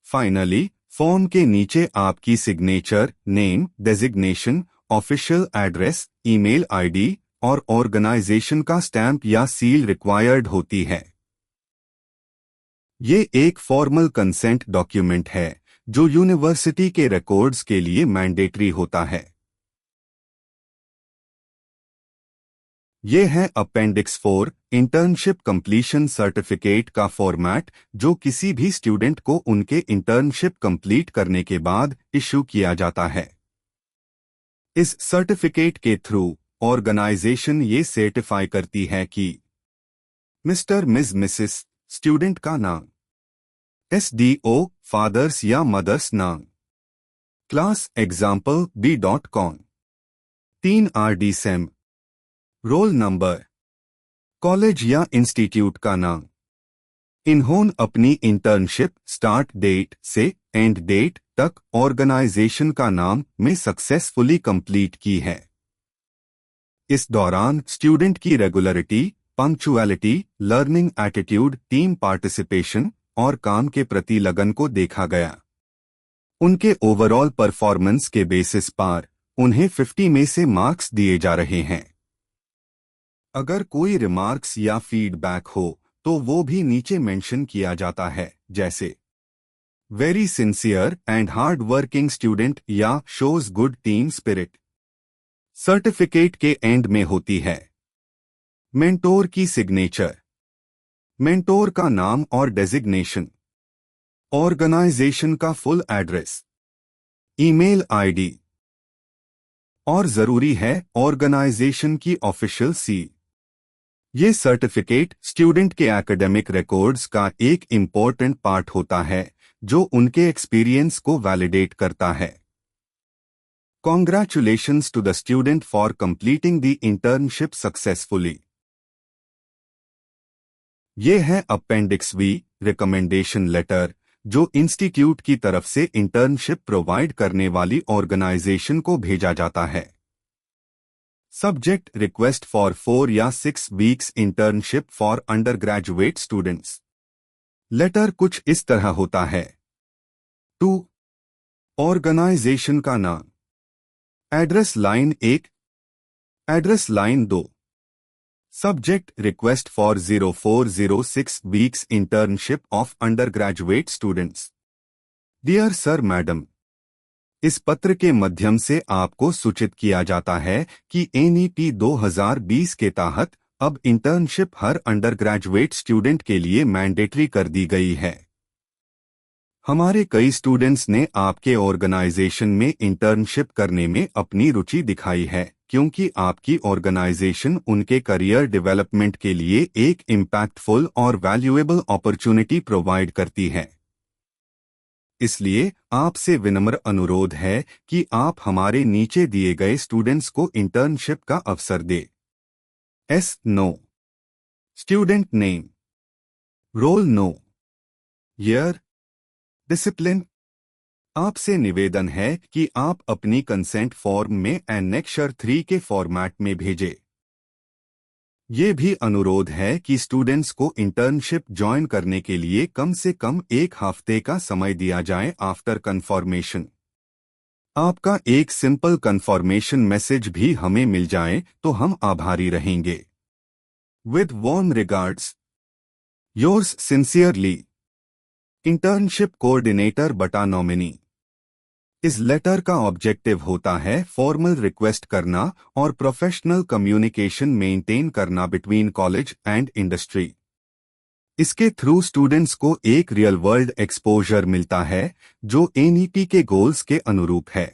A: फाइनली, फॉर्म के नीचे आपकी signature, name, designation, official address, email ID और ऑर्गेनाइजेशन का स्टैंप या सील रिक्वायर्ड होती है। ये एक फॉर्मल कंसेंट डॉक्यूमेंट है, जो यूनिवर्सिटी के रिकॉर्ड्स के लिए मैंडेटरी होता है। ये है अपेंडिक्स 4 इंटर्नशिप कंप्लीशन सर्टिफिकेट का फॉर्मेट, जो किसी भी स्टूडेंट को उनके इंटर्नशिप कंप्लीट करने के बाद इशू किया जाता है। इस सर्टिफिकेट के थ्रू ऑर्गेनाइजेशन ये सर्टिफाई करती है कि मिस्टर मिसेस स्टूडेंट का नाम, SDO फादर्स या मदर्स नाम, class example B.com, 3 RD same, roll number, college या इंस्टीट्यूट का नाम, इन्होंने अपनी इंटर्नशिप स्टार्ट डेट से एंड डेट तक ऑर्गेनाइजेशन का नाम में सक्सेसफुली कंप्लीट की है। इस दौरान स्टूडेंट की regularity, punctuality, learning attitude, team participation और काम के प्रति लगन को देखा गया। उनके ओवरऑल परफॉर्मेंस के बेसिस पर उन्हें 50 में से मार्क्स दिए जा रहे हैं। अगर कोई रिमार्क्स या फीडबैक हो तो वो भी नीचे मेंशन किया जाता है, जैसे very sincere and hard working student या shows good team spirit. Certificate के एंड में होती है मेंटोर की सिग्नेचर, मेंटोर का नाम और डेजिग्नेशन, ऑर्गेनाइजेशन का फुल एड्रेस, ईमेल आईडी और जरूरी है ऑर्गेनाइजेशन की ऑफिशियल सील। ये सर्टिफिकेट स्टूडेंट के एकेडमिक रिकॉर्ड्स का एक इम्पोर्टेंट पार्ट होता है, जो उनके एक्सपीरियंस को वैलिडेट करता है। Congratulations to the student for completing the internship successfully. ये है अपेंडिक्स V रिकमेंडेशन लेटर, जो इंस्टीट्यूट की तरफ से इंटर्नशिप प्रोवाइड करने वाली ऑर्गेनाइजेशन को भेजा जाता है। सब्जेक्ट रिक्वेस्ट फॉर 4 या 6 weeks internship for undergraduate students. Letter कुछ इस तरह होता है। 2. ऑर्गेनाइजेशन का नाम, address line 1, address line 2, subject request for 0406 weeks internship of undergraduate students. Dear sir madam, इस पत्र के माध्यम से आपको सूचित किया जाता है कि NEP 2020 के तहत अब internship her under graduate student के लिए मैंडेटरी कर दी गई है। हमारे कई स्टूडेंट्स ने आपके ऑर्गेनाइजेशन में इंटर्नशिप करने में अपनी रुचि दिखाई है, क्योंकि आपकी ऑर्गेनाइजेशन उनके करियर डेवलपमेंट के लिए एक इम्पैक्टफुल और वैल्यूएबल अपॉर्चुनिटी प्रोवाइड करती है। इसलिए आपसे विनम्र अनुरोध है कि आप हमारे नीचे दिए गए स्टूडेंट्स को इंटर्नशिप का अवसर दें। No student name, roll no, year, discipline. आपसे निवेदन है कि आप अपनी कंसेंट फॉर्म में एनेक्सर 3 के फॉर्मेट में भेजें। ये भी अनुरोध है कि स्टूडेंट्स को इंटर्नशिप ज्वाइन करने के लिए कम से कम 1 हफ्ते का समय दिया जाए आफ्टर कन्फर्मेशन। आपका एक सिंपल कन्फर्मेशन मैसेज भी हमें मिल जाए तो हम आभारी रहेंगे। With warm regards, yours sincerely, internship coordinator बटा नॉमिनी। इस लेटर का ऑब्जेक्टिव होता है फॉर्मल रिक्वेस्ट करना और प्रोफेशनल कम्युनिकेशन मेंटेन करना बिटवीन कॉलेज एंड इंडस्ट्री। इसके थ्रू स्टूडेंट्स को एक रियल वर्ल्ड एक्सपोजर मिलता है जो NEP के गोल्स के अनुरूप है।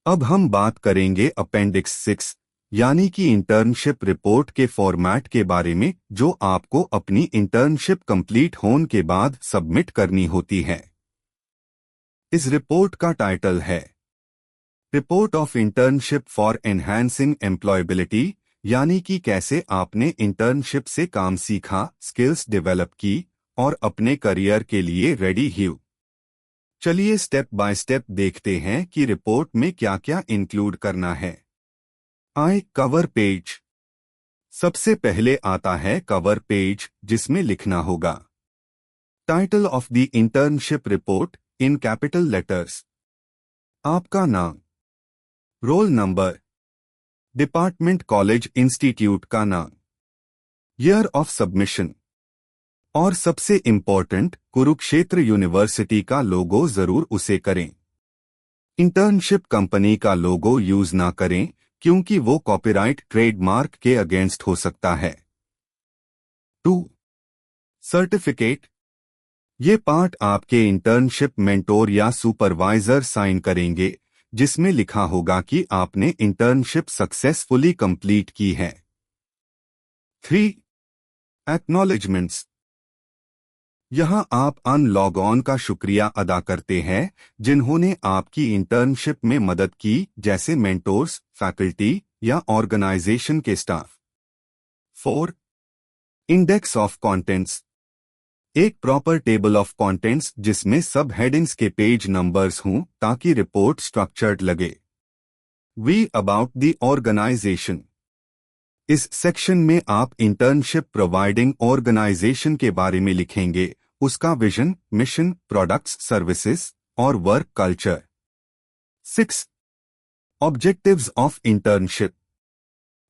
A: अब हम बात करेंगे अपेंडिक्स 6 यानी कि इंटर्नशिप रिपोर्ट के फॉर्मेट के बारे में, जो आपको अपनी इंटर्नशिप कंप्लीट होने के बाद सबमिट करनी होती है। इस रिपोर्ट का टाइटल है report of internship for enhancing employability, यानी कि कैसे आपने इंटर्नशिप से काम सीखा, स्किल्स डेवलप की और अपने करियर के लिए रेडी हुए। चलिए स्टेप बाय स्टेप देखते हैं कि रिपोर्ट में क्या क्या इंक्लूड करना है। Cover page. सबसे पहले आता है कवर पेज, जिसमें लिखना होगा title of the internship report in capital letters, आपका नाम, roll number, department, college, institute का नाम, ईयर ऑफ सबमिशन, और सबसे इम्पोर्टेंट, कुरुक्षेत्र यूनिवर्सिटी का लोगो जरूर उसे करें। इंटर्नशिप कंपनी का लोगो यूज ना करें क्योंकि वो कॉपीराइट ट्रेडमार्क के अगेंस्ट हो सकता है। 2. सर्टिफिकेट। ये पार्ट आपके इंटर्नशिप मेंटोर या सुपरवाइजर साइन करेंगे, जिसमें लिखा होगा कि आपने इंटर्नशिप सक्सेसफुली कंप्लीट की है। 3. एक्नॉलेजमेंट्स। यहाँ आप अनलॉग ऑन का शुक्रिया अदा करते हैं जिन्होंने आपकी इंटर्नशिप में मदद की, जैसे मेंटोर्स, फैकल्टी या ऑर्गेनाइजेशन के स्टाफ। 4. Index of contents. एक प्रॉपर टेबल ऑफ कंटेंट्स जिसमें सब हेडिंग्स के पेज नंबर्स हों ताकि रिपोर्ट स्ट्रक्चर्ड लगे। V about the organisation. इस सेक्शन में आप इंटर्नशिप प्रोवाइडिंग ऑर्गेनाइजेशन के बारे में लिखेंगे, उसका विजन, मिशन, प्रोडक्ट्स, सर्विसेज और work culture. 6. Objectives of internship.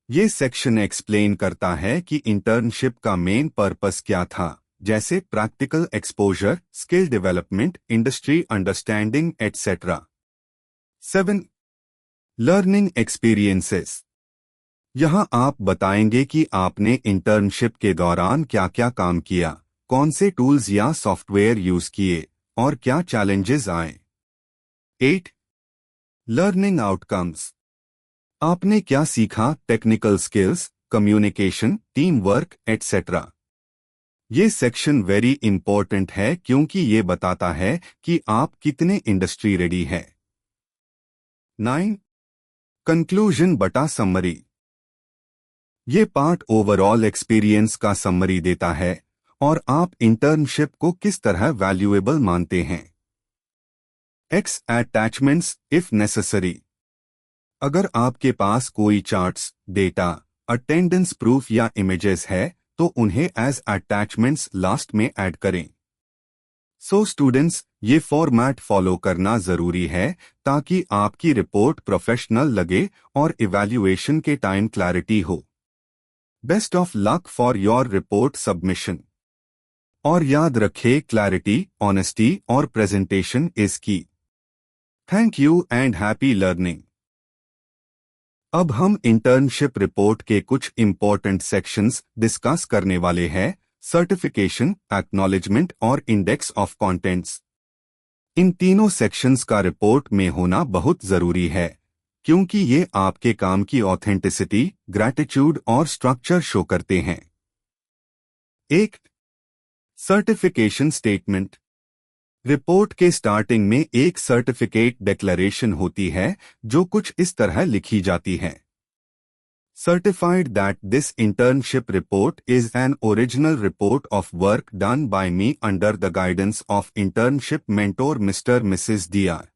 A: ये सेक्शन एक्सप्लेन करता है कि इंटर्नशिप का मेन पर्पस क्या था, जैसे practical exposure, skill development, industry understanding etcetera. 7. Learning experiences. यहाँ आप बताएंगे कि आपने इंटर्नशिप के दौरान क्या क्या काम किया, कौन से टूल्स या सॉफ्टवेयर यूज किए और क्या चैलेंजेस आए। 8. Learning outcomes. आपने क्या सीखा, technical skills, communication, team work etcetera. ये सेक्शन वेरी इंपॉर्टेंट है क्योंकि ये बताता है कि आप कितने इंडस्ट्री रेडी है। 9. कंक्लूजन बटा समरी। ये पार्ट ओवरऑल एक्सपीरियंस का समरी देता है और आप इंटर्नशिप को किस तरह वैल्यूएबल मानते हैं। X attachments if necessary. अगर आपके पास कोई चार्ट्स, डेटा, अटेंडेंस प्रूफ या इमेजेस है तो उन्हें एज अटैचमेंट्स लास्ट में ऐड करें। सो स्टूडेंट्स, ये फॉर्मेट फॉलो करना जरूरी है ताकि आपकी रिपोर्ट प्रोफेशनल लगे और इवैल्यूएशन के टाइम क्लैरिटी हो। Best of luck for your report submission. और याद रखें, क्लैरिटी, ऑनेस्टी और प्रेजेंटेशन इज की। Thank you and happy learning. अब हम इंटर्नशिप रिपोर्ट के कुछ इंपॉर्टेंट सेक्शंस डिस्कस करने वाले हैं, सर्टिफिकेशन, एक्नॉलेजमेंट और इंडेक्स ऑफ कंटेंट्स। इन तीनों सेक्शंस का रिपोर्ट में होना बहुत जरूरी है क्योंकि ये आपके काम की ऑथेंटिसिटी, ग्रैटिट्यूड और स्ट्रक्चर शो करते हैं। 1. Certification statement. रिपोर्ट के स्टार्टिंग में एक सर्टिफिकेट डिक्लेरेशन होती है जो कुछ इस तरह लिखी जाती है। Certified that this internship report is an original report of work done by me under the guidance of internship mentor Mr. Mrs. Dr.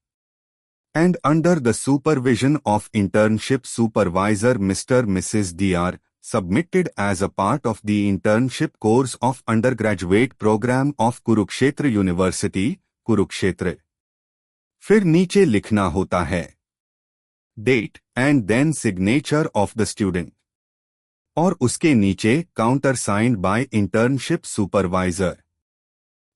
A: and under the supervision of internship supervisor Mr. Mrs. Dr. submitted as a part of the internship course of undergraduate program of Kurukshetra University, Kurukshetra। फिर नीचे लिखना होता है date and then signature of the student और उसके नीचे countersigned by internship supervisor.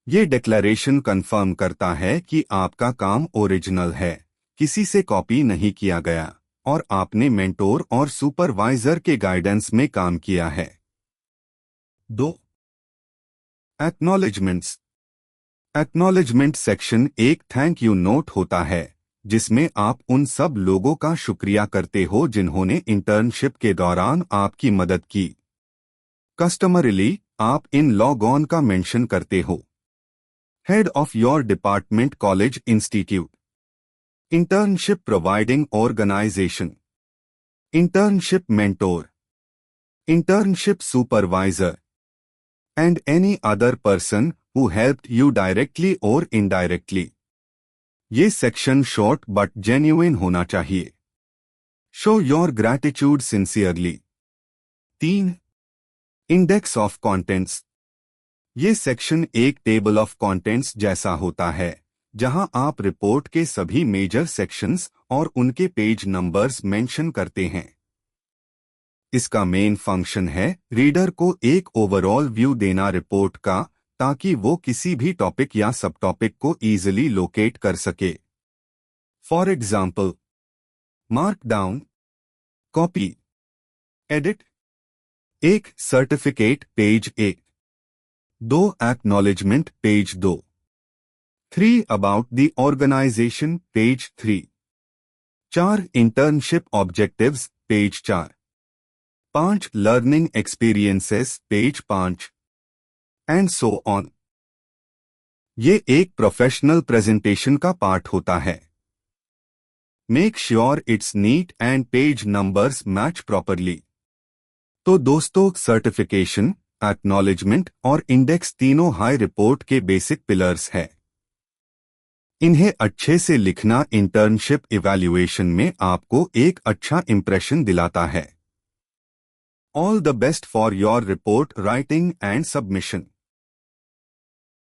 A: ये declaration confirm करता है कि आपका काम ओरिजिनल है, किसी से कॉपी नहीं किया गया और आपने मेंटोर और सुपरवाइजर के गाइडेंस में काम किया है। 2. एक्नॉलेजमेंट्स। एक्नॉलेजमेंट सेक्शन एक थैंक यू नोट होता है जिसमें आप उन सब लोगों का शुक्रिया करते हो जिन्होंने इंटर्नशिप के दौरान आपकी मदद की। कस्टमरली आप इन लॉग ऑन का मेंशन करते हो। Head of your department, college, institute. Internship providing organisation, internship mentor, internship supervisor and any other person who helped you directly और इनडायरेक्टली। ये सेक्शन शॉर्ट बट जेन्युइन होना चाहिए। Show your gratitude sincerely. 3. Index of contents. ये section एक table of contents जैसा होता है जहां आप रिपोर्ट के सभी मेजर सेक्शंस और उनके पेज नंबर्स मेंशन करते हैं। इसका मेन फंक्शन है रीडर को एक ओवरऑल व्यू देना रिपोर्ट का, ताकि वो किसी भी टॉपिक या सब टॉपिक को इजीली लोकेट कर सके। For example, mark down, copy, edit. एक certificate page 1, 2 acknowledgement page 2, 3 about the organisation page 3, 4 internship objectives page 4, 5 learning experiences page 5, and so on. ये एक प्रोफेशनल प्रेजेंटेशन का पार्ट होता है। Make sure it's neat and page numbers match properly. तो दोस्तों, certification, acknowledgement और index तीनों हाई रिपोर्ट के बेसिक पिलर्स है। इन्हें अच्छे से लिखना इंटर्नशिप इवैल्यूएशन में आपको एक अच्छा इंप्रेशन दिलाता है। All the best for your report writing and submission.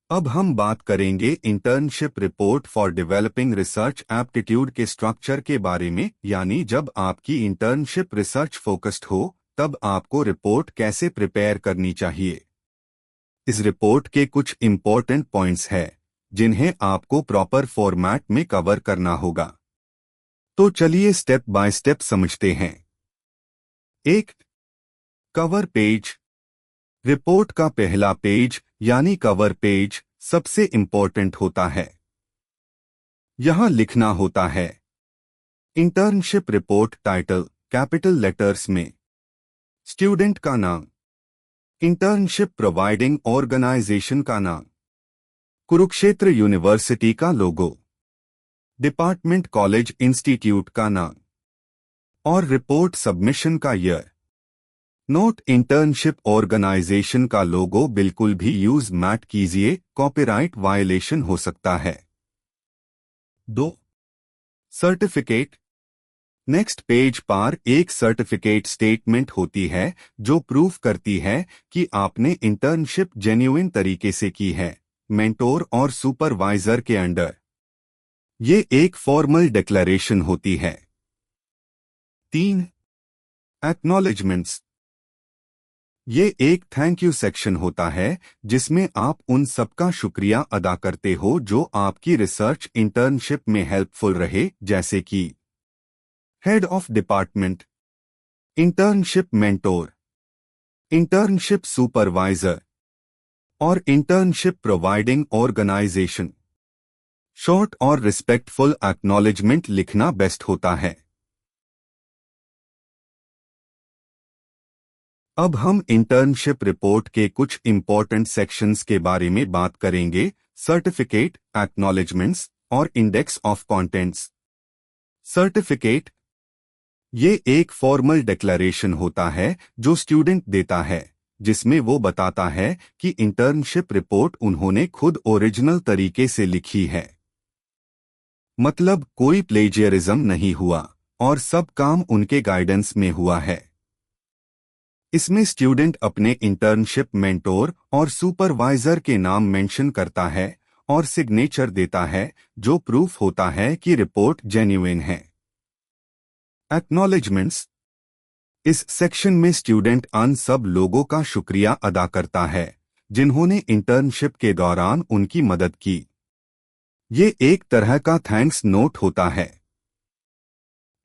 A: अब हम बात करेंगे internship report for developing research aptitude के स्ट्रक्चर के बारे में, यानी जब आपकी इंटर्नशिप रिसर्च फोकस्ड हो तब आपको रिपोर्ट कैसे प्रिपेयर करनी चाहिए। इस रिपोर्ट के कुछ इंपॉर्टेंट पॉइंट्स हैं जिन्हें आपको प्रॉपर फॉर्मेट में कवर करना होगा। तो चलिए स्टेप बाय स्टेप समझते हैं। 1. Cover page. रिपोर्ट का पहला पेज यानी कवर पेज सबसे इंपॉर्टेंट होता है। यहां लिखना होता है internship report title capital letters में, स्टूडेंट का नाम, इंटर्नशिप प्रोवाइडिंग ऑर्गेनाइजेशन का नाम, कुरुक्षेत्र यूनिवर्सिटी का लोगो, डिपार्टमेंट कॉलेज इंस्टीट्यूट का नाम और रिपोर्ट सबमिशन का ईयर। नोट, इंटर्नशिप ऑर्गेनाइजेशन का लोगो बिल्कुल भी यूज मत कीजिए, कॉपीराइट वायलेशन हो सकता है। 2. सर्टिफिकेट। नेक्स्ट पेज पर एक सर्टिफिकेट स्टेटमेंट होती है जो प्रूफ करती है कि आपने इंटर्नशिप जेन्युइन तरीके से की है, मेंटोर और सुपरवाइजर के अंडर। ये एक फॉर्मल डिक्लेरेशन होती है। 3. एक्नॉलेजमेंट्स। ये एक थैंक यू सेक्शन होता है जिसमें आप उन सबका शुक्रिया अदा करते हो जो आपकी रिसर्च इंटर्नशिप में हेल्पफुल रहे, जैसे कि head of department, internship mentor, internship supervisor और इंटर्नशिप प्रोवाइडिंग ऑर्गेनाइजेशन। शॉर्ट और रिस्पेक्टफुल एक्नॉलेजमेंट लिखना बेस्ट होता है। अब हम इंटर्नशिप रिपोर्ट के कुछ इंपॉर्टेंट सेक्शंस के बारे में बात करेंगे, सर्टिफिकेट, एक्नॉलेजमेंट्स और इंडेक्स ऑफ कंटेंट्स। सर्टिफिकेट, ये एक फॉर्मल डिक्लेरेशन होता है जो स्टूडेंट देता है, जिसमें वो बताता है कि इंटर्नशिप रिपोर्ट उन्होंने खुद ओरिजिनल तरीके से लिखी है। मतलब कोई प्लेजियरिज्म नहीं हुआ और सब काम उनके गाइडेंस में हुआ है। इसमें स्टूडेंट अपने इंटर्नशिप मेंटोर और सुपरवाइजर के नाम मेंशन करता है और सिग्नेचर देता है, जो प्रूफ होता है कि रिपोर्ट जेन्युइन है। एक्नॉलेजमेंट्स। इस सेक्शन में स्टूडेंट उन सब लोगों का शुक्रिया अदा करता है जिन्होंने इंटर्नशिप के दौरान उनकी मदद की। ये एक तरह का थैंक्स नोट होता है।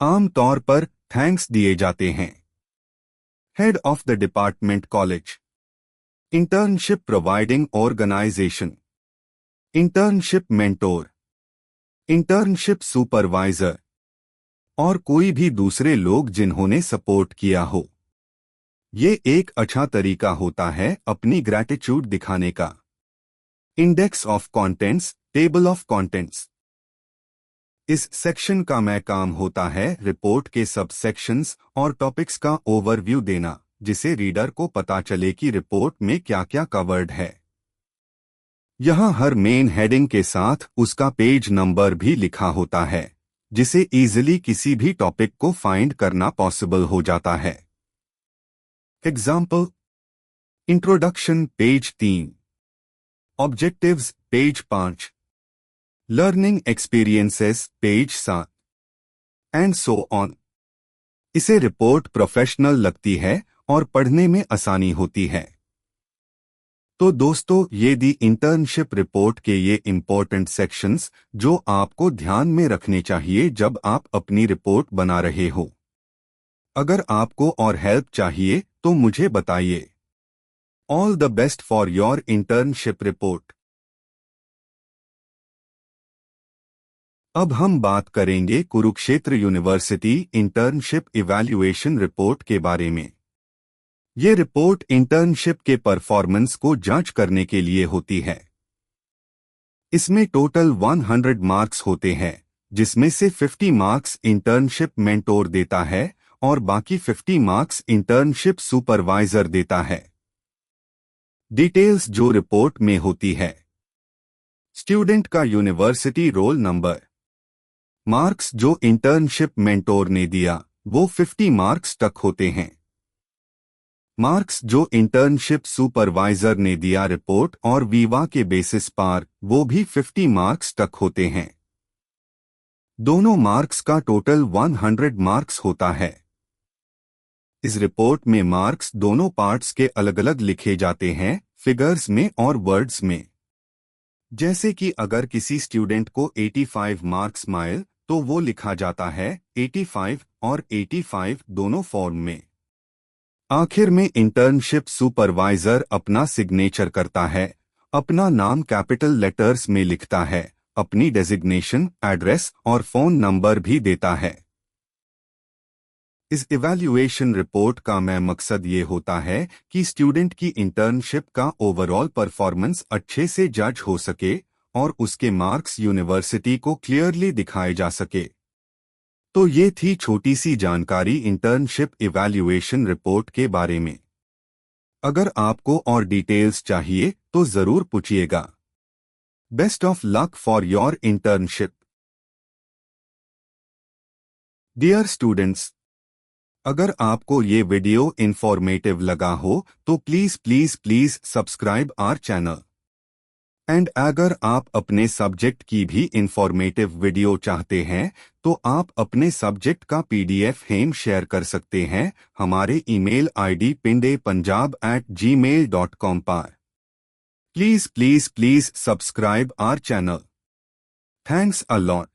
A: आमतौर पर थैंक्स दिए जाते हैं head of the department college, internship providing organisation, internship mentor, internship supervisor और कोई भी दूसरे लोग जिन्होंने सपोर्ट किया हो। ये एक अच्छा तरीका होता है अपनी ग्रैटिट्यूड दिखाने का। Index of contents, table of contents. इस सेक्शन का मैं काम होता है रिपोर्ट के सब सेक्शंस और टॉपिक्स का ओवरव्यू देना, जिसे रीडर को पता चले कि रिपोर्ट में क्या क्या कवर्ड है। यहाँ हर मेन हेडिंग के साथ उसका पेज नंबर भी लिखा होता है, जिसे इजीली किसी भी टॉपिक को फाइंड करना पॉसिबल हो जाता है। Example, introduction page 3, objectives page 5, learning experiences page 7 and so on. इसे रिपोर्ट प्रोफेशनल लगती है और पढ़ने में आसानी होती है। तो दोस्तों, ये दी इंटर्नशिप रिपोर्ट के ये इम्पोर्टेंट सेक्शंस जो आपको ध्यान में रखने चाहिए जब आप अपनी रिपोर्ट बना रहे हो। अगर आपको और हेल्प चाहिए तो मुझे बताइए। All the best for your internship report. अब हम बात करेंगे Kurukshetra university internship evaluation report के बारे में। ये रिपोर्ट इंटर्नशिप के परफॉर्मेंस को जांच करने के लिए होती है। इसमें टोटल 100 मार्क्स होते हैं, जिसमें से 50 मार्क्स इंटर्नशिप मेंटोर देता है और बाकी 50 मार्क्स इंटर्नशिप सुपरवाइजर देता है। डिटेल्स जो रिपोर्ट में होती है। स्टूडेंट का यूनिवर्सिटी रोल नंबर। मार्क्स जो इंटर्नशिप मेंटोर ने दिया वो 50 मार्क्स तक होते हैं। मार्क्स जो इंटर्नशिप सुपरवाइजर ने दिया रिपोर्ट और वीवा के बेसिस पर वो भी 50 मार्क्स तक होते हैं। दोनों मार्क्स का टोटल 100 मार्क्स होता है। इस रिपोर्ट में मार्क्स दोनों पार्ट्स के अलग अलग लिखे जाते हैं, फिगर्स में और वर्ड्स में। जैसे कि अगर किसी स्टूडेंट को 85 मार्क्स मिले तो वो लिखा जाता है 85 और 85 दोनों फॉर्म में। आखिर में इंटर्नशिप सुपरवाइजर अपना सिग्नेचर करता है, अपना नाम कैपिटल लेटर्स में लिखता है, अपनी डेजिग्नेशन, एड्रेस और फोन नंबर भी देता है। इस इवैल्यूएशन रिपोर्ट का मकसद ये होता है कि स्टूडेंट की इंटर्नशिप का ओवरऑल परफॉर्मेंस अच्छे से जज हो सके और उसके मार्क्स यूनिवर्सिटी को क्लियरली दिखाए जा सके। तो ये थी छोटी सी जानकारी इंटर्नशिप इवैल्यूएशन रिपोर्ट के बारे में। अगर आपको और डिटेल्स चाहिए तो जरूर पूछिएगा। Best of luck for your internship. Dear students, अगर आपको ये वीडियो इंफॉर्मेटिव लगा हो तो please subscribe our channel. And अगर आप अपने सब्जेक्ट की भी इंफॉर्मेटिव वीडियो चाहते हैं तो आप अपने सब्जेक्ट का PDF हेम शेयर कर सकते हैं हमारे ईमेल ID pindepunjab@gmail.com पर। Please subscribe our channel. Thanks a lot.